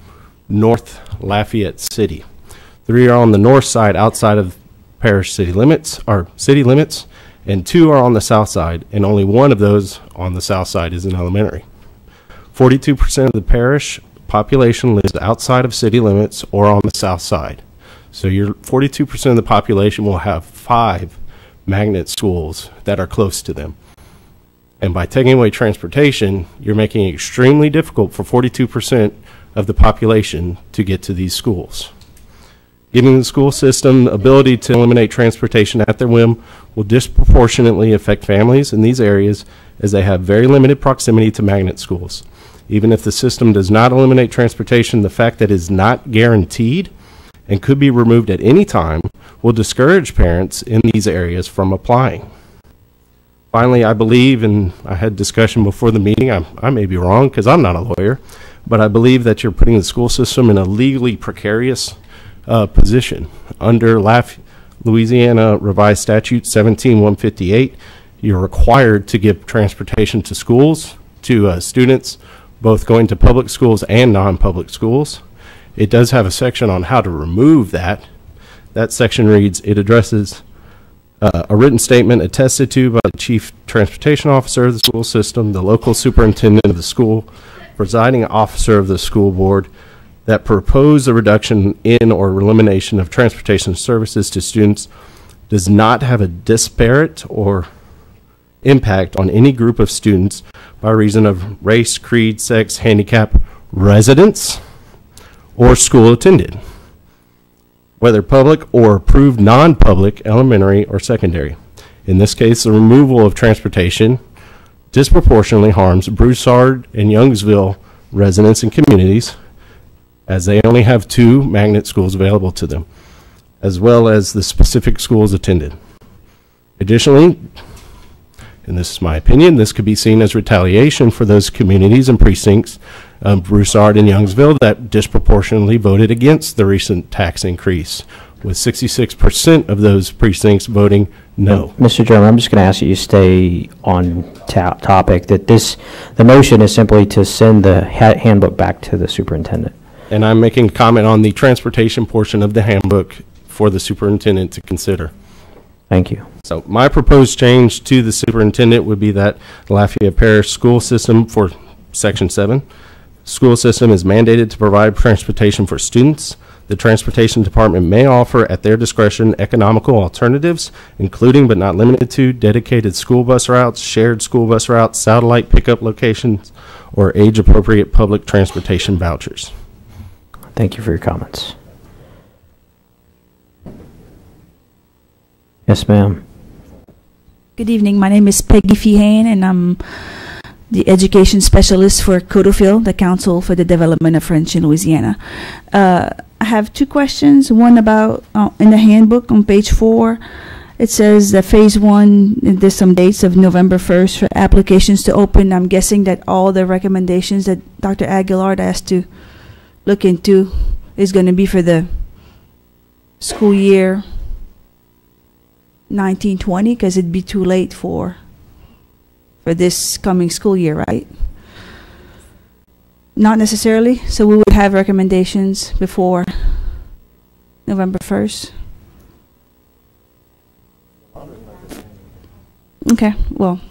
North Lafayette City. 3 are on the north side outside of parish city limits, and 2 are on the south side, and only one of those on the south side is an elementary. 42% of the parish population lives outside of city limits or on the south side. So your 42% of the population will have 5 magnet schools that are close to them. And by taking away transportation, you're making it extremely difficult for 42% of the population to get to these schools. Giving the school system the ability to eliminate transportation at their whim will disproportionately affect families in these areas, as they have very limited proximity to magnet schools. Even if the system does not eliminate transportation, the fact that it is not guaranteed and could be removed at any time will discourage parents in these areas from applying. Finally, I believe, and I had discussion before the meeting, I may be wrong because I'm not a lawyer, but I believe that you're putting the school system in a legally precarious position. Under Louisiana Revised Statute 17158, you're required to give transportation to schools, to students, both going to public schools and non-public schools. It does have a section on how to remove that. That section reads, it addresses a written statement attested to by the chief transportation officer of the school system, the local superintendent of the school, presiding officer of the school board, that propose a reduction in or elimination of transportation services to students does not have a disparate or impact on any group of students by reason of race, creed, sex, handicap, residence, or school attended, whether public or approved non-public, elementary or secondary. In this case, the removal of transportation disproportionately harms Broussard and Youngsville residents and communities, as they only have 2 magnet schools available to them, as well as the specific schools attended. Additionally, and this is my opinion, this could be seen as retaliation for those communities and precincts of Broussard and Youngsville that disproportionately voted against the recent tax increase, with 66% of those precincts voting no.
Mr. Chairman, I'm just going to ask you to stay on topic, that the motion is simply to send the handbook back to the superintendent.
And I'm making a comment on the transportation portion of the handbook for the superintendent to consider.
Thank you.
So my proposed change to the superintendent would be that Lafayette Parish school system for Section 7. School system is mandated to provide transportation for students. The transportation department may offer at their discretion economical alternatives, including but not limited to dedicated school bus routes, shared school bus routes, satellite pickup locations, or age-appropriate public transportation vouchers.
Thank you for your comments. Yes, ma'am.
Good evening. My name is Peggy Feehan, and I'm the education specialist for CODOFIL, the Council for the Development of French in Louisiana. I have two questions. One about in the handbook on page 4, it says that phase 1, there's some dates of November 1st for applications to open. I'm guessing that all the recommendations that Dr. Aguilar asked to look into is going to be for the school year 1920, because it'd be too late for this coming school year, right? Not necessarily. So we would have recommendations before November 1st. Okay, well.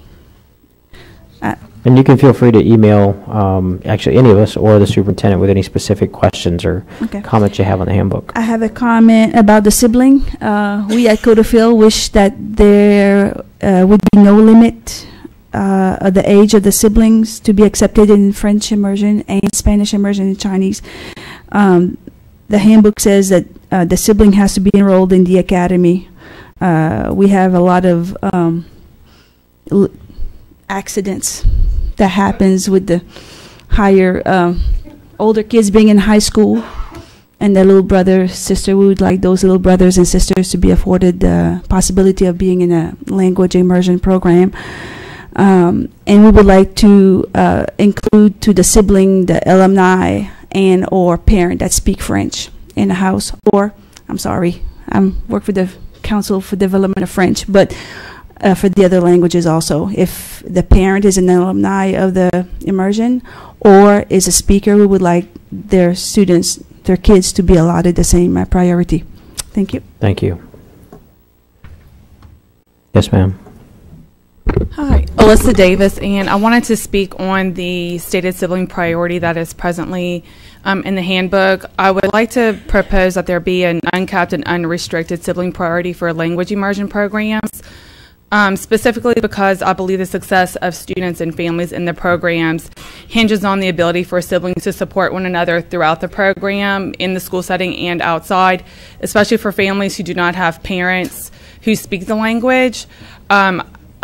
And you can feel free to email actually any of us or the superintendent with any specific questions or comments you have on the handbook.
I have a comment about the sibling. We at CODOFIL wish that there would be no limit of the age of the siblings to be accepted in French immersion and Spanish immersion and Chinese. The handbook says that the sibling has to be enrolled in the academy. We have a lot of accidents that happens with the higher, older kids being in high school, and their little brother, sister. We would like those little brothers and sisters to be afforded the possibility of being in a language immersion program. And we would like to include to the sibling the alumni and or parent that speak French in the house. Or, I'm sorry, I work for the Council for Development of French, but for the other languages also. If the parent is an alumni of the immersion or is a speaker, we would like their students, their kids, to be allotted the same priority. Thank you.
Thank you. Yes, ma'am.
Hi, Alyssa Davis, and I wanted to speak on the stated sibling priority that is presently in the handbook. I would like to propose that there be an uncapped and unrestricted sibling priority for language immersion programs, specifically because I believe the success of students and families in the programs hinges on the ability for siblings to support one another throughout the program in the school setting and outside, especially for families who do not have parents who speak the language.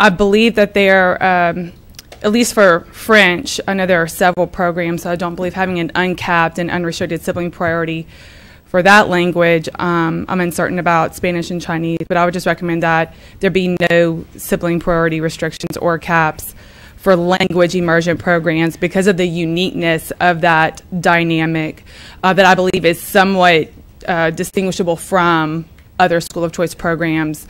I believe that there, at least for French, I know there are several programs, so I don't believe having an uncapped and unrestricted sibling priority for that language. I'm uncertain about Spanish and Chinese, but I would just recommend that there be no sibling priority restrictions or caps for language immersion programs because of the uniqueness of that dynamic that I believe is somewhat distinguishable from other school of choice programs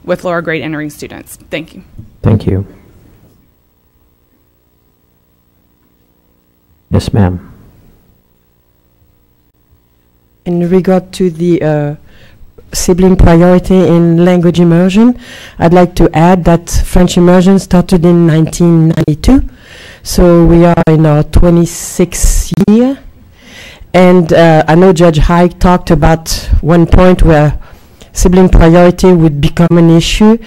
with lower grade entering students. Thank you.
Thank you. Yes, ma'am.
In regard to the sibling priority in language immersion, I'd like to add that French immersion started in 1992, so we are in our 26th year. And I know Judge Hyde talked about one point where sibling priority would become an issue.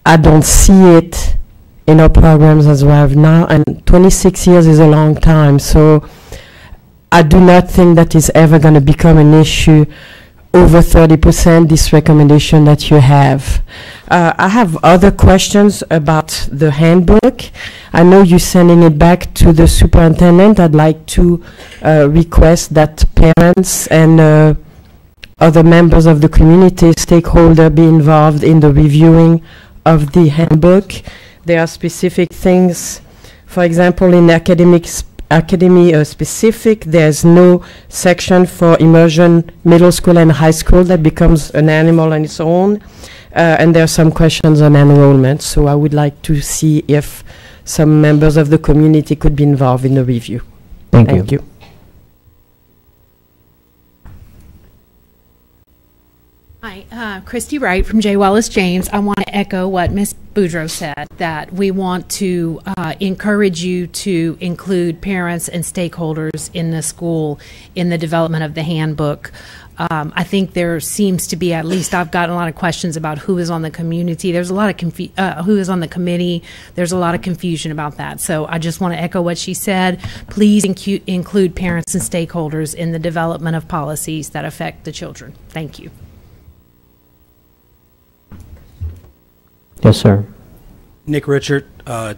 I don't see it in our programs as we have now, and 26 years is a long time, so I do not think that is ever going to become an issue over 30%, this recommendation that you have. I have other questions about the handbook. I know you're sending it back to the superintendent. I'd like to request that parents and other members of the community stakeholder be involved in the reviewing of the handbook. There are specific things. For example, in academy specific, there's no section for immersion middle school and high school that becomes an animal on its own. And there are some questions on enrollment. So I would like to see if some members of the community could be involved in the review.
Thank you.
Hi, Christy Wright from J. Wallace James. I want to echo what Ms. Boudreau said, that we want to encourage you to include parents and stakeholders in the school in the development of the handbook. I think there seems to be, at least I've gotten a lot of questions about who is on the community. There's a lot of who is on the committee. There's a lot of confusion about that. So I just want to echo what she said. Please include parents and stakeholders in the development of policies that affect the children. Thank you.
Yes, sir.
Nick Richard,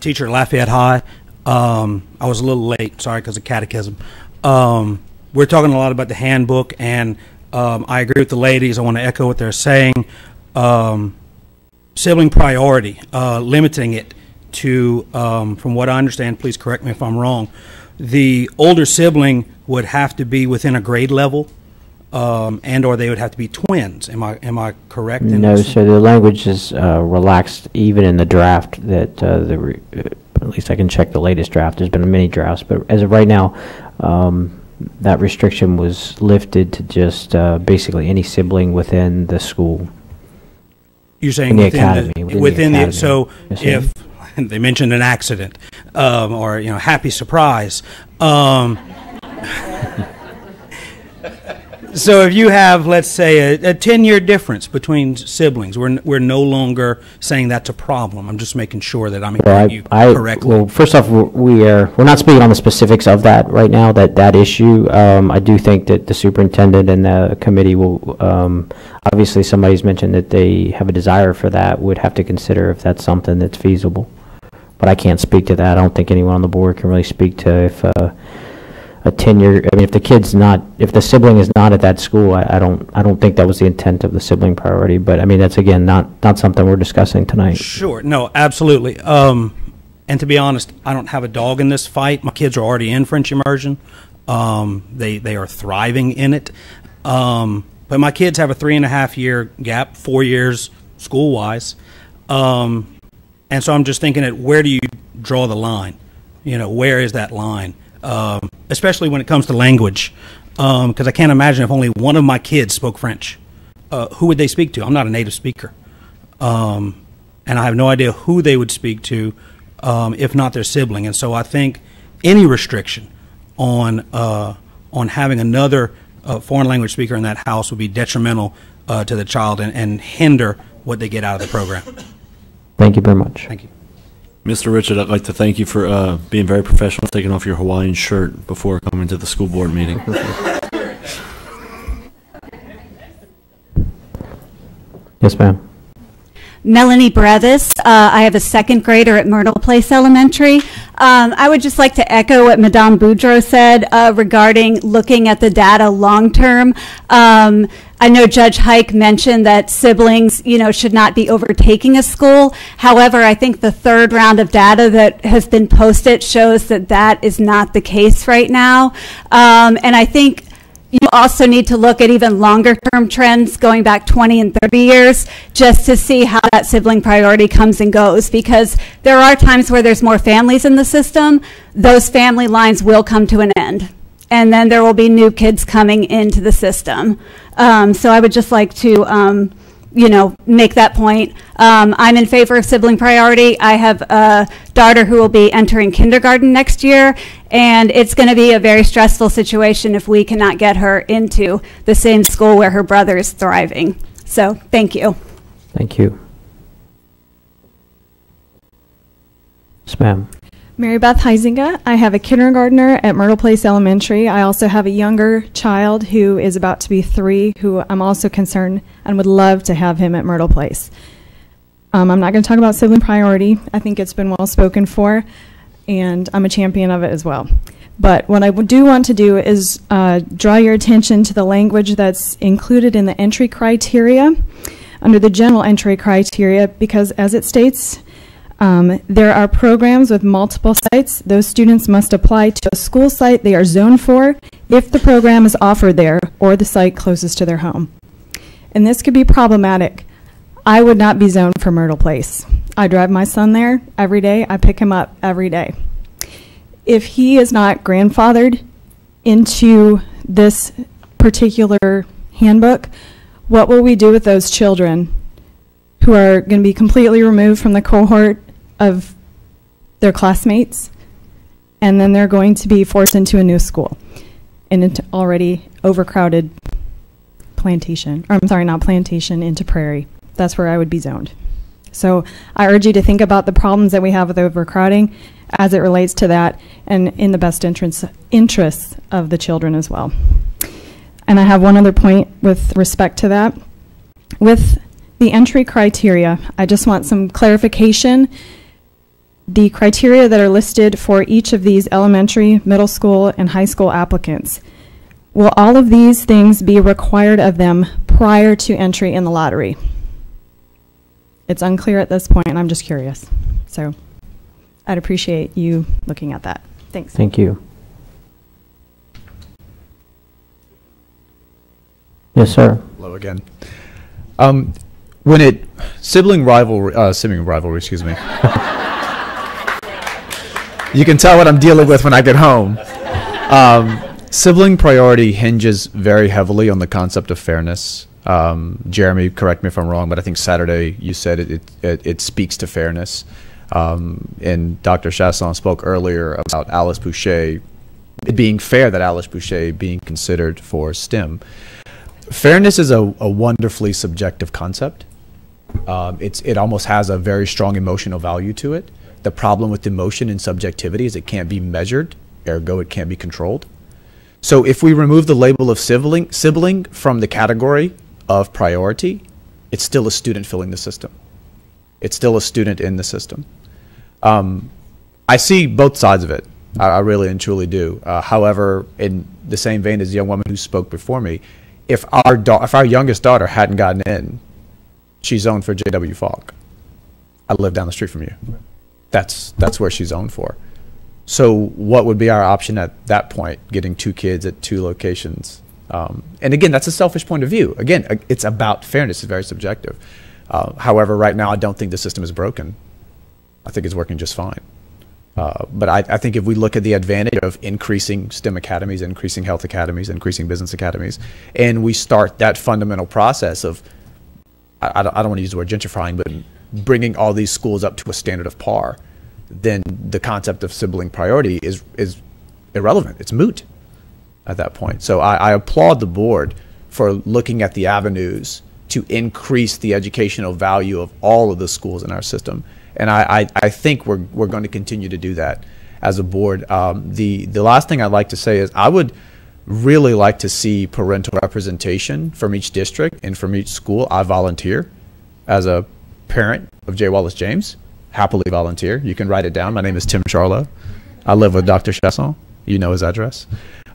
teacher at Lafayette High. I was a little late, sorry, because of catechism. We're talking a lot about the handbook, and I agree with the ladies. I want to echo what they're saying. Sibling priority, limiting it to, from what I understand, please correct me if I'm wrong, the older sibling would have to be within a grade level, and or they would have to be twins. Am I correct?
No, so the language is relaxed even in the draft that at least I can check the latest draft. There's been many drafts, but as of right now, that restriction was lifted to just basically any sibling within the school.
You're saying
in the
within
academy.
Within the so
yes,
if they mentioned an accident or happy surprise. So if you have, let's say, a 10-year difference between siblings, we're no longer saying that's a problem. I'm just making sure that I'm hearing you correctly.
Well, first off, we're not speaking on the specifics of that right now. That issue. I do think that the superintendent and the committee will. Obviously, somebody's mentioned that they have a desire for that. Would have to consider if that's something that's feasible. But I can't speak to that. I don't think anyone on the board can really speak to if. A 10-year. I mean, if the sibling is not at that school, I don't think that was the intent of the sibling priority. But I mean, that's again not something we're discussing tonight.
Sure, no, absolutely. And to be honest, I don't have a dog in this fight. My kids are already in French immersion. They are thriving in it. But my kids have a 3.5-year gap, 4 years school wise, and so I'm just thinking, where do you draw the line? Where is that line? Especially when it comes to language, because I can't imagine if only one of my kids spoke French. Who would they speak to? I'm not a native speaker, and I have no idea who they would speak to if not their sibling. And so I think any restriction on having another foreign language speaker in that house would be detrimental to the child and hinder what they get out of the program.
Thank you very much.
Thank you.
Mr. Richard, I'd like to thank you for being very professional, taking off your Hawaiian shirt before coming to the school board meeting.
Yes, ma'am.
Melanie Brevis. I have a second grader at Myrtle Place Elementary. I would just like to echo what Madame Boudreau said regarding looking at the data long term. I know Judge Hike mentioned that siblings, should not be overtaking a school. However, I think the third round of data that has been posted shows that that is not the case right now. And I think you also need to look at even longer term trends going back 20 and 30 years just to see how that sibling priority comes and goes, because there are times where there's more families in the system. Those family lines will come to an end, and then there will be new kids coming into the system. So I would just like to make that point. I'm in favor of sibling priority. I have a daughter who will be entering kindergarten next year, and it's going to be a very stressful situation if we cannot get her into the same school where her brother is thriving. So thank you.
Thank you. Yes, ma'am.
Mary Beth Heisinger. I have a kindergartner at Myrtle Place Elementary. I also have a younger child who is about to be 3, who I'm also concerned and would love to have him at Myrtle Place. I'm not going to talk about sibling priority. I think it's been well spoken for, and I'm a champion of it as well. But what I do want to do is draw your attention to the language that's included in the entry criteria. under the general entry criteria because, as it states, there are programs with multiple sites. Those students must apply to a school site they are zoned for if the program is offered there or the site closest to their home. And this could be problematic. I would not be zoned for Myrtle Place. I drive my son there every day. I pick him up every day. If he is not grandfathered into this particular handbook, what will we do with those children who are going to be completely removed from the cohort of their classmates, and then they're going to be forced into a new school and into already overcrowded plantation, or I'm sorry, not plantation, into prairie? That's where I would be zoned. So I urge you to think about the problems that we have with overcrowding as it relates to that, and in the best interests of the children as well. And I have one other point with respect to that. With the entry criteria, I just want some clarification. The criteria that are listed for each of these elementary, middle school, and high school applicants, will all of these things be required of them prior to entry in the lottery? It's unclear at this point, and I'm just curious. So I'd appreciate you looking at that. Thanks.
Thank you. Yes, sir.
Hello again. Sibling rivalry, excuse me. You can tell what I'm dealing with when I get home. Sibling priority hinges very heavily on the concept of fairness. Jeremy, correct me if I'm wrong, but I think Saturday you said it speaks to fairness. And Dr. Chasson spoke earlier about Alice Boucher, it being fair that Alice Boucher being considered for STEM. Fairness is a wonderfully subjective concept. It almost has a very strong emotional value to it. The problem with emotion and subjectivity is it can't be measured, ergo it can't be controlled. So if we remove the label of sibling from the category of priority, it's still a student filling the system. It's still a student in the system. I see both sides of it. I really and truly do. However, in the same vein as the young woman who spoke before me, if our youngest daughter hadn't gotten in, she's zoned for J.W. Falk. I live down the street from you. That's where she's zoned for. So what would be our option at that point, getting two kids at two locations? And again, that's a selfish point of view. Again, it's about fairness. It's very subjective. However, right now, I don't think the system is broken. I think it's working just fine. But I think if we look at the advantage of increasing STEM academies, increasing health academies, increasing business academies, and we start that fundamental process of, I don't want to use the word gentrifying, but bringing all these schools up to a standard of par, then the concept of sibling priority is irrelevant. It's moot at that point. So I applaud the board for looking at the avenues to increase the educational value of all of the schools in our system. And I think we're going to continue to do that as a board. The last thing I'd like to say is I would really like to see parental representation from each district and from each school. I volunteer as a parent of J. Wallace James. Happily volunteer. You can write it down. My name is Tim Charlo. I live with Dr. Chasson. You know his address.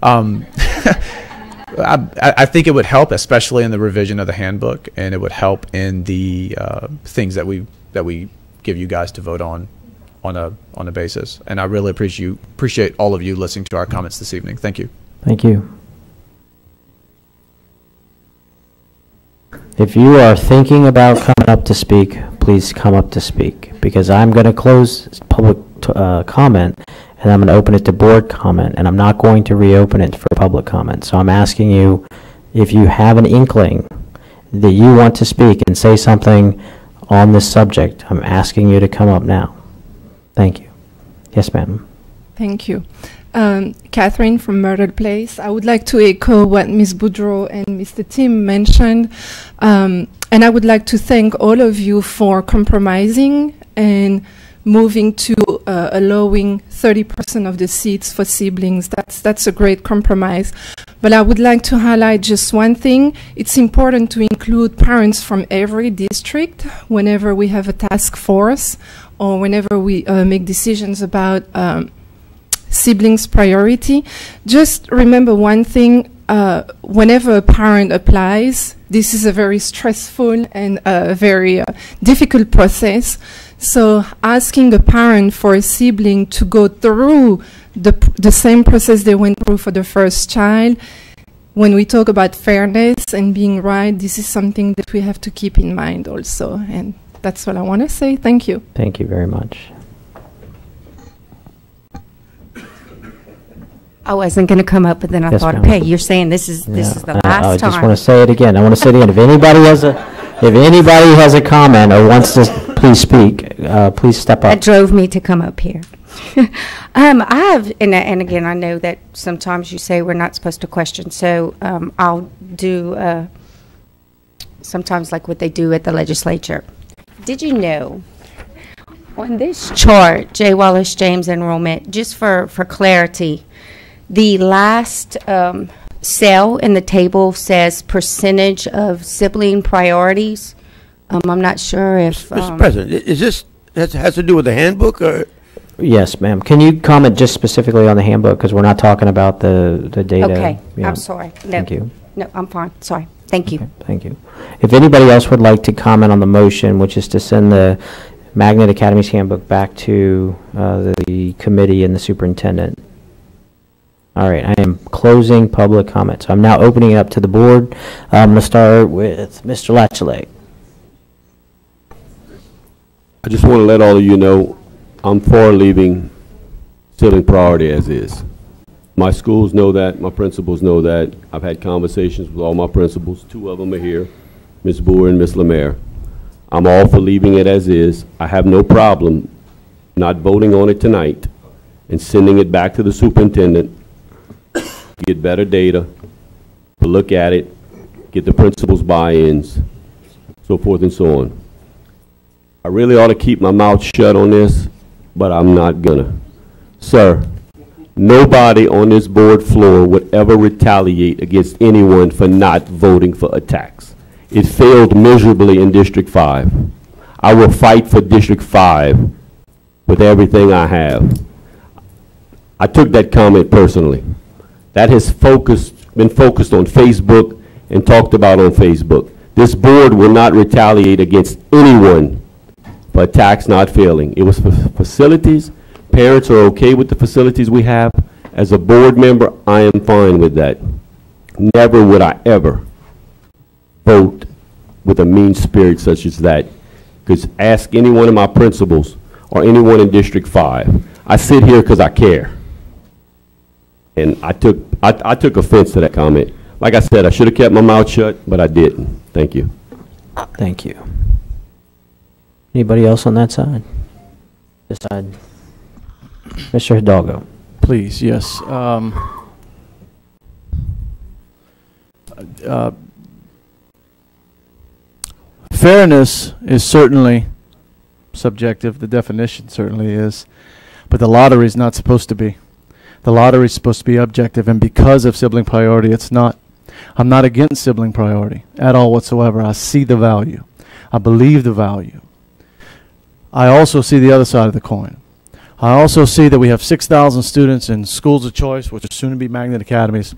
I think it would help, especially in the revision of the handbook, and it would help in the things that we give you guys to vote on a basis. And I really appreciate all of you listening to our comments this evening. Thank you.
Thank you. If you are thinking about coming up to speak, please come up to speak, because I'm going to close public comment, and I'm going to open it to board comment, and I'm not going to reopen it for public comment. So I'm asking you, if you have an inkling that you want to speak and say something on this subject, I'm asking you to come up now. Thank you. Yes, ma'am.
Thank you. Catherine from Myrtle Place. I would like to echo what Ms. Boudreau and Mr. Tim mentioned. And I would like to thank all of you for compromising and moving to allowing 30% of the seats for siblings. That's a great compromise. But I would like to highlight just one thing. It's important to include parents from every district whenever we have a task force or whenever we make decisions about siblings priority. Just remember one thing, whenever a parent applies, this is a very stressful and very difficult process. So asking a parent for a sibling to go through the same process they went through for the first child, when we talk about fairness and being right, this is something that we have to keep in mind also. And that's what I want to say. Thank you.
Thank you very much.
I wasn't going to come up, but then I
Yes,
thought,
ma'am.
okay, you're saying this is the last
I
time.
just want to say it again. I want to say it again. If anybody has a comment or wants to please speak, please step
That
up.
drove me to come up here. I have, and again, I know that sometimes you say we're not supposed to question, so I'll do sometimes like what they do at the legislature. Did you know on this chart, J. Wallace James enrollment, just for clarity, the last cell in the table says percentage of sibling priorities. I'm not sure if
Mr. President, is this has to do with the handbook or?
Yes, ma'am. Can you comment just specifically on the handbook, because we're not talking about the data?
Okay,
Yeah.
I'm sorry. No,
Thank you.
No, I'm fine. Sorry. Thank you.
Okay, thank you. If anybody else would like to comment on the motion, which is to send the Magnet Academy's handbook back to the committee and the superintendent. All right, I am closing public comment. So I'm now opening it up to the board. I'm going to start with Mr. Latchley.
I just want to let all of you know I'm for leaving sibling priority as is. My schools know that. My principals know that. I've had conversations with all my principals. 2 of them are here, Ms. Boer and Ms. Lemaire. I'm all for leaving it as is. I have no problem not voting on it tonight and sending it back to the superintendent, get better data, to look at it, get the principals' buy-ins, so forth and so on. I really ought to keep my mouth shut on this, but I'm not gonna. Sir, nobody on this board floor would ever retaliate against anyone for not voting for a tax. It failed miserably in District 5. I will fight for District 5 with everything I have. I took that comment personally. That has been focused on Facebook and talked about on Facebook. This board will not retaliate against anyone for a tax not failing. It was for facilities. Parents are okay with the facilities we have. As a board member, I am fine with that. Never would I ever vote with a mean spirit such as that. Because ask any one of my principals or anyone in District 5. I sit here because I care. And I took offense to that comment. Like I said, I should have kept my mouth shut, but I didn't. Thank you.
Thank you. Anybody else on that side? This side. Mr. Hidalgo.
Please, yes. Fairness is certainly subjective. The definition certainly is. But the lottery is not supposed to be. The lottery is supposed to be objective, and because of sibling priority, it's not. I'm not against sibling priority at all whatsoever. I see the value. I believe the value. I also see the other side of the coin. I also see that we have 6,000 students in schools of choice, which are soon to be magnet academies,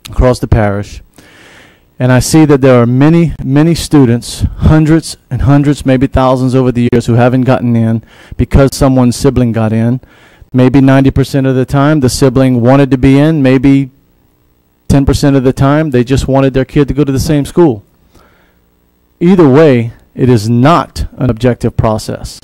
across the parish. And I see that there are many, many students, hundreds and hundreds, maybe thousands over the years, who haven't gotten in because someone's sibling got in. Maybe 90% of the time the sibling wanted to be in. Maybe 10% of the time they just wanted their kid to go to the same school. Either way, it is not an objective process.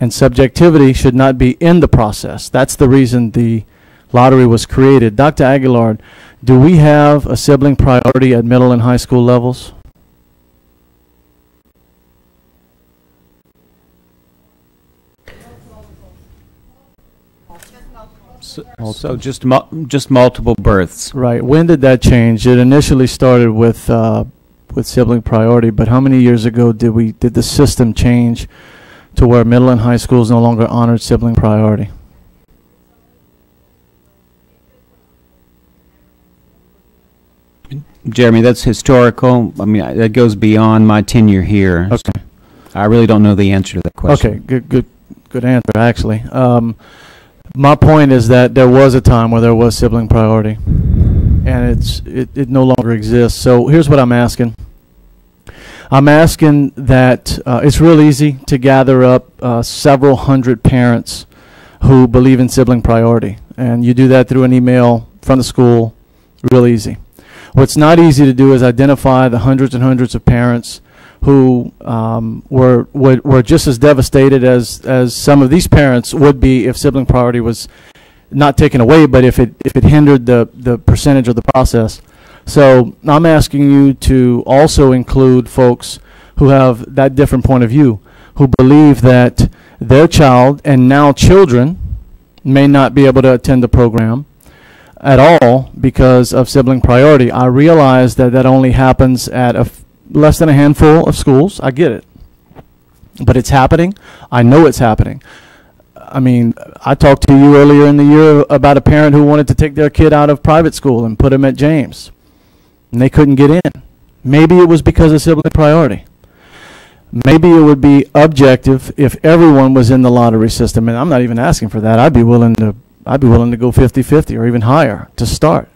And subjectivity should not be in the process. That's the reason the lottery was created. Dr. Aguilar, do we have a sibling priority at middle and high school levels?
So just multiple births.
Right. When did that change? It initially started with sibling priority, but how many years ago did the system change to where middle and high schools no longer honored sibling priority?
Jeremy, that's historical. I mean, that goes beyond my tenure here.
Okay.
So I really don't know the answer to that question.
Okay, good answer, actually. My point is that there was a time where there was sibling priority. and it no longer exists. So here's what I'm asking. I'm asking that it's real easy to gather up several hundred parents who believe in sibling priority, and you do that through an email from the school, real easy. What's not easy to do is identify the hundreds and hundreds of parents who were just as devastated as some of these parents would be if sibling priority was not taken away, but if it hindered the percentage of the process. So I'm asking you to also include folks who have that different point of view, who believe that their child and now children may not be able to attend the program at all because of sibling priority. I realize that that only happens at less than a handful of schools. I get it. But it's happening. I know it's happening. I mean, I talked to you earlier in the year about a parent who wanted to take their kid out of private school and put him at James, and they couldn't get in. Maybe it was because of sibling priority. Maybe it would be objective if everyone was in the lottery system, and I'm not even asking for that. I'd be willing to go 50-50 or even higher to start.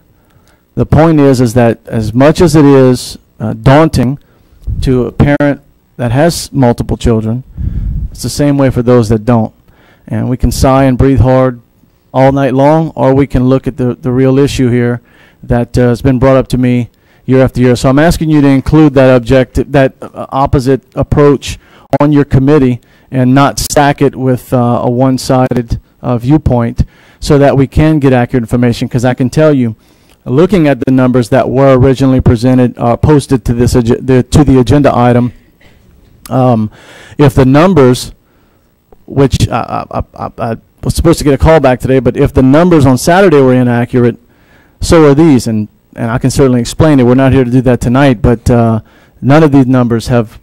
The point is that as much as it is daunting to a parent that has multiple children, it's the same way for those that don't. And we can sigh and breathe hard all night long, or we can look at the real issue here that has been brought up to me year after year. So I'm asking you to include that opposite approach on your committee and not stack it with a one-sided viewpoint, so that we can get accurate information. Because I can tell you, looking at the numbers that were originally presented, posted to this to the agenda item, if the numbers, which I was supposed to get a call back today, but if the numbers on Saturday were inaccurate, so are these, and I can certainly explain it. We're not here to do that tonight, but none of these numbers have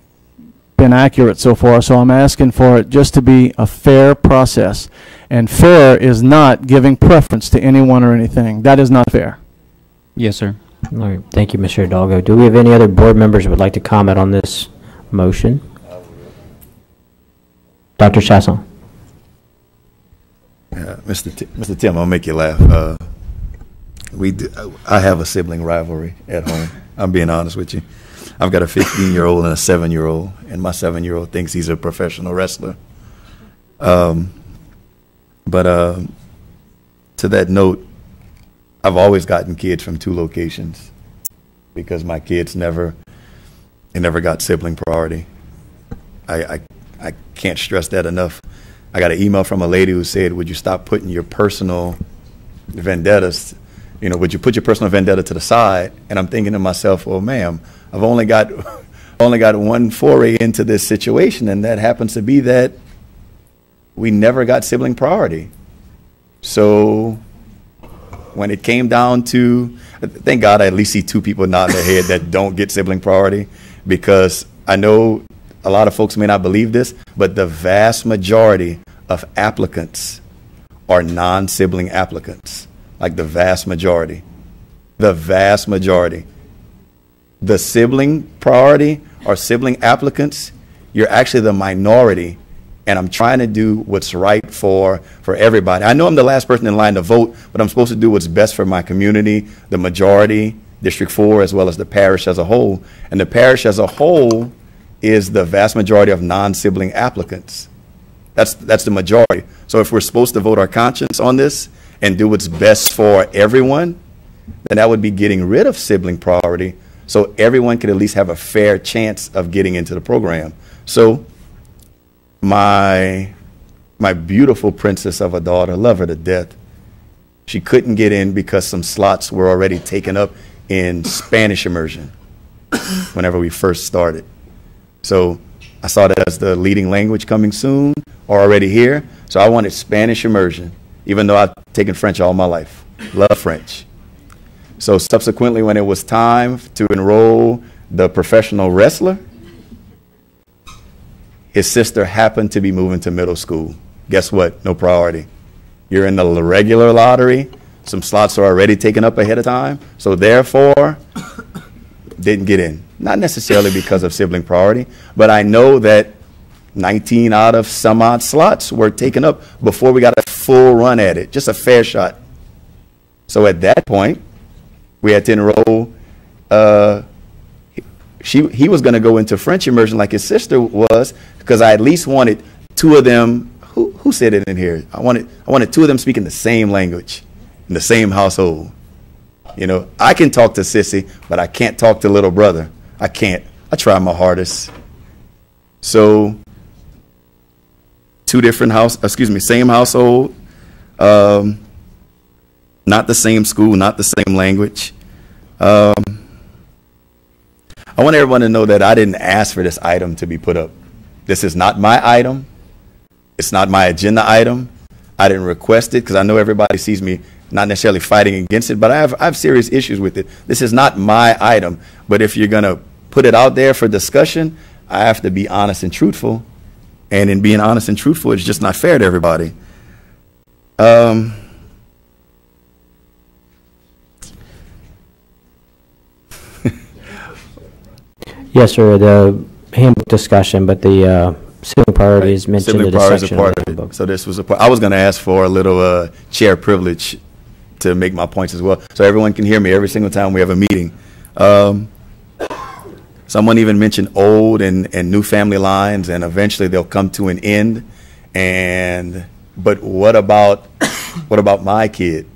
been accurate so far, so I'm asking for it just to be a fair process. And fair is not giving preference to anyone or anything. That is not fair.
Yes, sir.
All right. Thank you, Mr. Hidalgo. Do we have any other board members who would like to comment on this motion? Dr. Chasson.
Mr. Tim, I'll make you laugh. I have a sibling rivalry at home. I'm being honest with you. I've got a 15-year-old and a 7-year-old, and my 7-year-old thinks he's a professional wrestler. But to that note, I've always gotten kids from 2 locations because my kids never got sibling priority. I can't stress that enough. I got an email from a lady who said, would you stop putting your personal vendettas, would you put your personal vendetta to the side? And I'm thinking to myself, well, ma'am, I've only got one foray into this situation, and that happens to be that we never got sibling priority. So when it came down to, thank God I at least see 2 people nodding their head that don't get sibling priority, because I know a lot of folks may not believe this, but the vast majority of applicants are non-sibling applicants. Like the vast majority. The vast majority. The sibling priority or sibling applicants, you're actually the minority, and I'm trying to do what's right for everybody. I know I'm the last person in line to vote, but I'm supposed to do what's best for my community, the majority, District 4, as well as the parish as a whole. And the parish as a whole is the vast majority of non-sibling applicants. That's the majority. So if we're supposed to vote our conscience on this and do what's best for everyone, then that would be getting rid of sibling priority, so everyone could at least have a fair chance of getting into the program. So my beautiful princess of a daughter, love her to death, she couldn't get in because some slots were already taken up in Spanish immersion whenever we first started. So I saw that as the leading language coming soon or already here. So I wanted Spanish immersion, even though I've taken French all my life. Love French. So subsequently, when it was time to enroll the professional wrestler, his sister happened to be moving to middle school. Guess what? No priority. You're in the regular lottery. Some slots are already taken up ahead of time. So therefore, didn't get in. Not necessarily because of sibling priority, but I know that 19 out of some odd slots were taken up before we got a full run at it, just a fair shot. So at that point, We had to enroll. He was going to go into French immersion like his sister was, because I at least wanted two of them. Who said it in here? I wanted two of them speaking the same language in the same household. You know, I can talk to Sissy, but I can't talk to little brother. I can't. I try my hardest. So, same household, not the same school, not the same language. I want everyone to know that I didn't ask for this item to be put up. This is not my item. It's not my agenda item. I didn't request it because I know everybody sees me not necessarily fighting against it, but I have serious issues with it. This is not my item. But if you're going to put it out there for discussion, I have to be honest and truthful. And in being honest and truthful, it's just not fair to everybody.
Yes, sir. The handbook discussion, but the sibling priority is mentioned in
Sibling
the
priority is a
section
part
of
of
the
it.
handbook.
So this was a part. I was going to ask for a little chair privilege to make my points as well, so everyone can hear me every single time we have a meeting. Someone even mentioned old and new family lines, and eventually they'll come to an end. But what about my kid?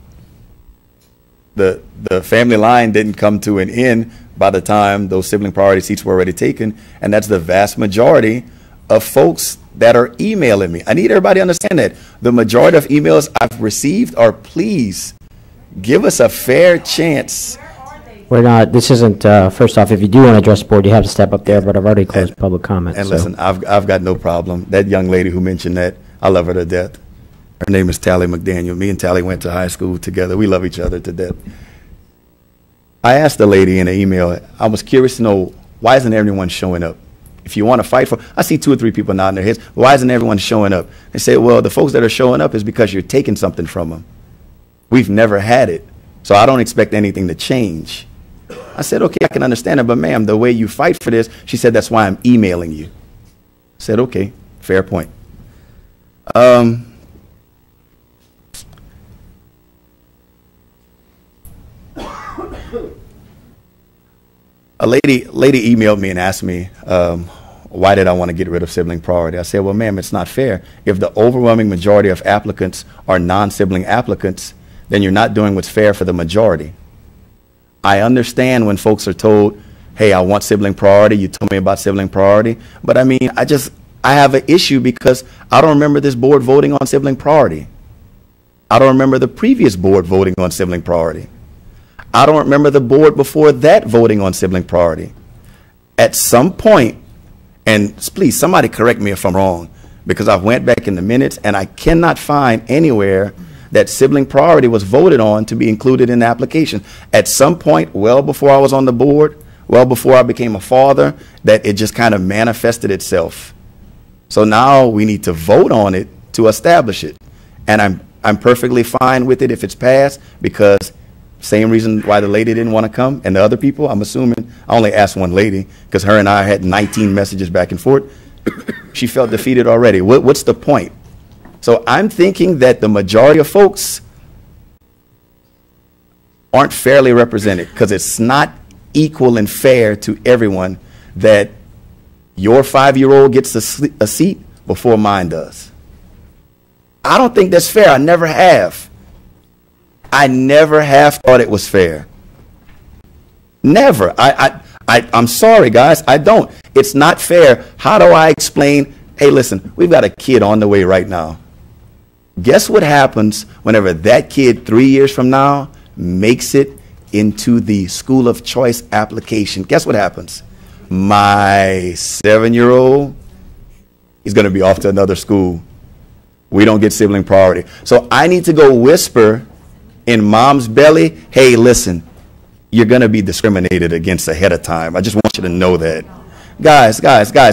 The family line didn't come to an end by the time those sibling priority seats were already taken, and that's the vast majority of folks that are emailing me. I need everybody to understand that. The majority of emails I've received are, please, give us a fair chance.
We're not, this isn't, first off, if you do want to address the board, you have to step up there, but I've already closed public comment.
And
so.
listen, I've got no problem. That young lady who mentioned that, I love her to death. Her name is Tally McDaniel. Me and Tally went to high school together. We love each other to death. I asked the lady in an email, I was curious to know, why isn't everyone showing up? If you want to fight for, I see 2 or 3 people nodding their heads. Why isn't everyone showing up? They say, well, the folks that are showing up is because you're taking something from them. We've never had it, so I don't expect anything to change. I said, okay, I can understand it, but ma'am, the way you fight for this, she said, that's why I'm emailing you. I said, okay, fair point. A lady emailed me and asked me, why did I want to get rid of sibling priority? I said, well, ma'am, it's not fair. If the overwhelming majority of applicants are non-sibling applicants, then you're not doing what's fair for the majority. I understand when folks are told, hey, I want sibling priority, you told me about sibling priority, but I mean, I have an issue because I don't remember this board voting on sibling priority. I don't remember the previous board voting on sibling priority. I don't remember the board before that voting on sibling priority. At some point, and please, somebody correct me if I'm wrong, because I went back in the minutes and I cannot find anywhere that sibling priority was voted on to be included in the application. At some point, well before I was on the board, well before I became a father, that it just kind of manifested itself. So now we need to vote on it to establish it. And I'm perfectly fine with it if it's passed, because same reason why the lady didn't want to come, and the other people, I'm assuming, I only asked one lady, because her and I had 19 messages back and forth. She felt defeated already. What's the point? So I'm thinking that the majority of folks aren't fairly represented, because it's not equal and fair to everyone that your 5-year-old gets a seat before mine does. I don't think that's fair. I never have. I never have thought it was fair. Never. I'm sorry, guys. I don't. It's not fair. How do I explain, hey, listen, we've got a kid on the way right now. Guess what happens whenever that kid 3 years from now makes it into the school of choice application? Guess what happens? My 7-year-old, he's going to be off to another school. We don't get sibling priority. So I need to go whisper in mom's belly, hey, listen, you're going to be discriminated against ahead of time. I just want you to know that. Guys,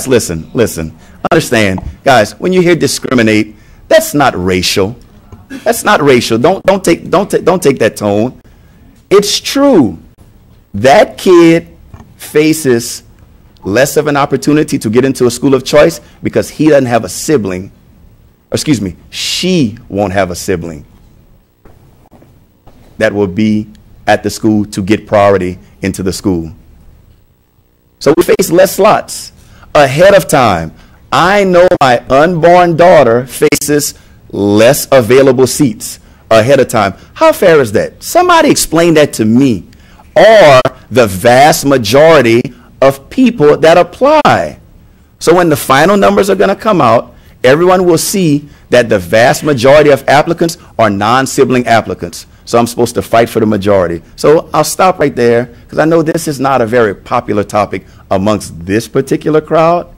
listen. Understand, guys, when you hear discriminate, that's not racial. That's not racial. Don't take that tone. It's true. That kid faces less of an opportunity to get into a school of choice because he doesn't have a sibling. Excuse me, she won't have a sibling that will be at the school to get priority into the school. So we face less slots ahead of time. I know my unborn daughter faces less available seats ahead of time. How fair is that? Somebody explain that to me. Or the vast majority of people that apply. So when the final numbers are going to come out, everyone will see that the vast majority of applicants are non-sibling applicants. So I'm supposed to fight for the majority. So I'll stop right there because I know this is not a very popular topic amongst this particular crowd.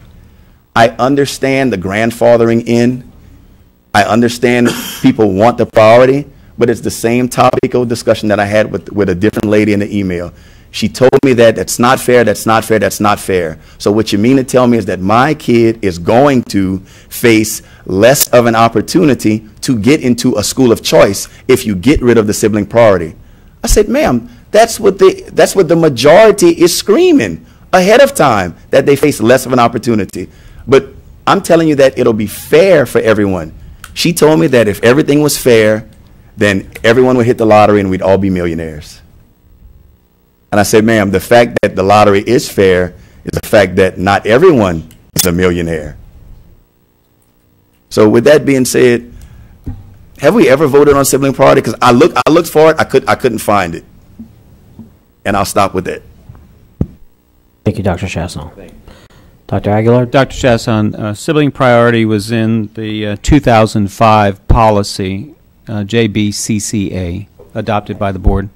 I understand the grandfathering in. I understand people want the priority, but it's the same topic of discussion that I had with a different lady in the email. She told me that that's not fair, that's not fair, that's not fair. So what you mean to tell me is that my kid is going to face less of an opportunity to get into a school of choice if you get rid of the sibling priority. I said, ma'am, that's what the majority is screaming ahead of time, that they face less of an opportunity. But I'm telling you that it'll be fair for everyone. She told me that if everything was fair, then everyone would hit the lottery and we'd all be millionaires. And I said, ma'am, the fact that the lottery is fair is the fact that not everyone is a millionaire. So with that being said, have we ever voted on sibling priority? Because I looked for it, I couldn't find it. And I'll stop with that.
Thank you, Dr. Chasson. Dr. Aguilar?
Dr. Chasson, sibling priority was in the 2005 policy, JBCCA, adopted by the board.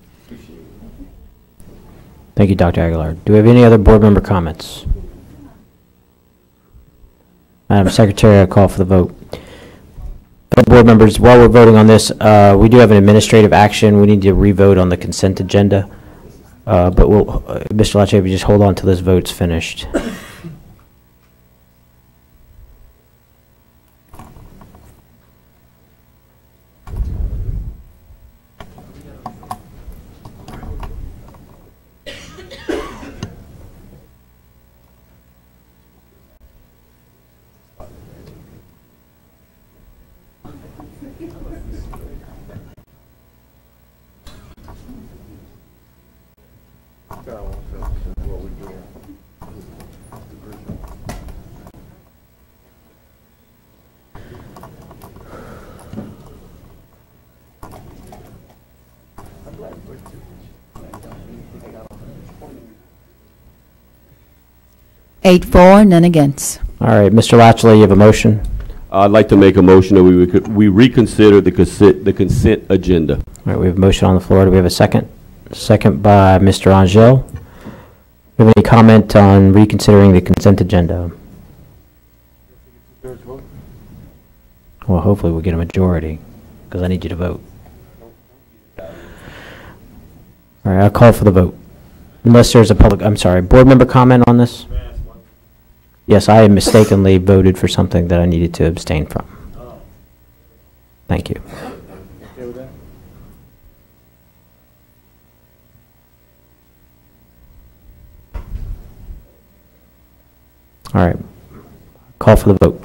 Thank you, Dr. Aguilar. Do we have any other board member comments? Madam Secretary, I call for the vote. Board members, while we're voting on this, we do have an administrative action. We need to re-vote on the consent agenda. But we'll, Mr. Lache, just hold on till this vote's finished.
8 for, none against.
All right, Mr. Latchley, you have a motion?
I'd like to make a motion that we reconsider the consent agenda.
All right, we have a motion on the floor. Do we have a second? Second by Mr. Angel. Do you have any comment on reconsidering the consent agenda? Well, hopefully we'll get a majority, because I need you to vote. All right, I'll call for the vote. Unless there's a public, I'm sorry, board member comment on this? Yes, I mistakenly voted for something that I needed to abstain from. Thank you. All right, call for the vote.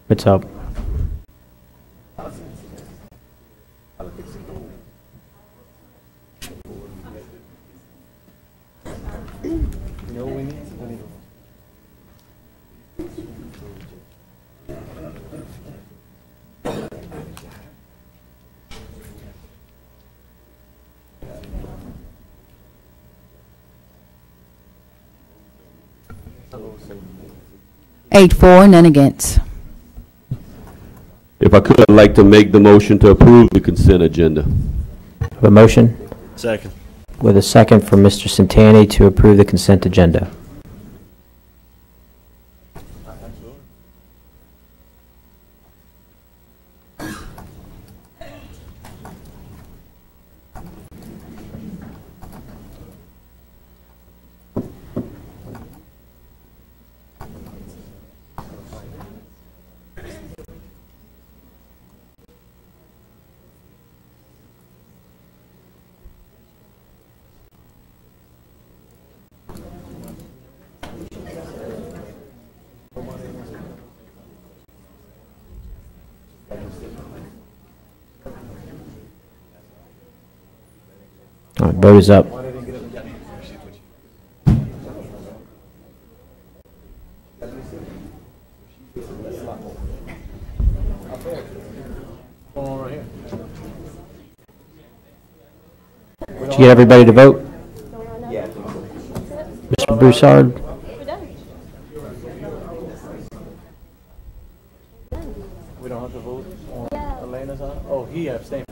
What's up?
Eight for, none against.
If I could, I'd like to make the motion to approve the consent agenda.
Have a motion?
Second.
With a second from Mr. Santani to approve the consent agenda. All right, vote is up. Did you get everybody to vote? Mr. Broussard?
We don't have to vote on Elena's on? Oh, he abstained.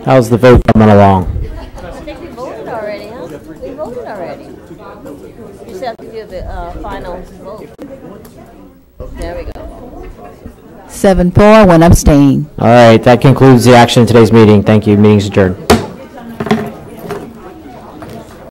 How's the vote coming along?
I think we voted already, huh? We voted already. You just have to give the final vote. There we go.
7-4, 1 abstain.
All right, that concludes the action of today's meeting. Thank you. Meeting's adjourned.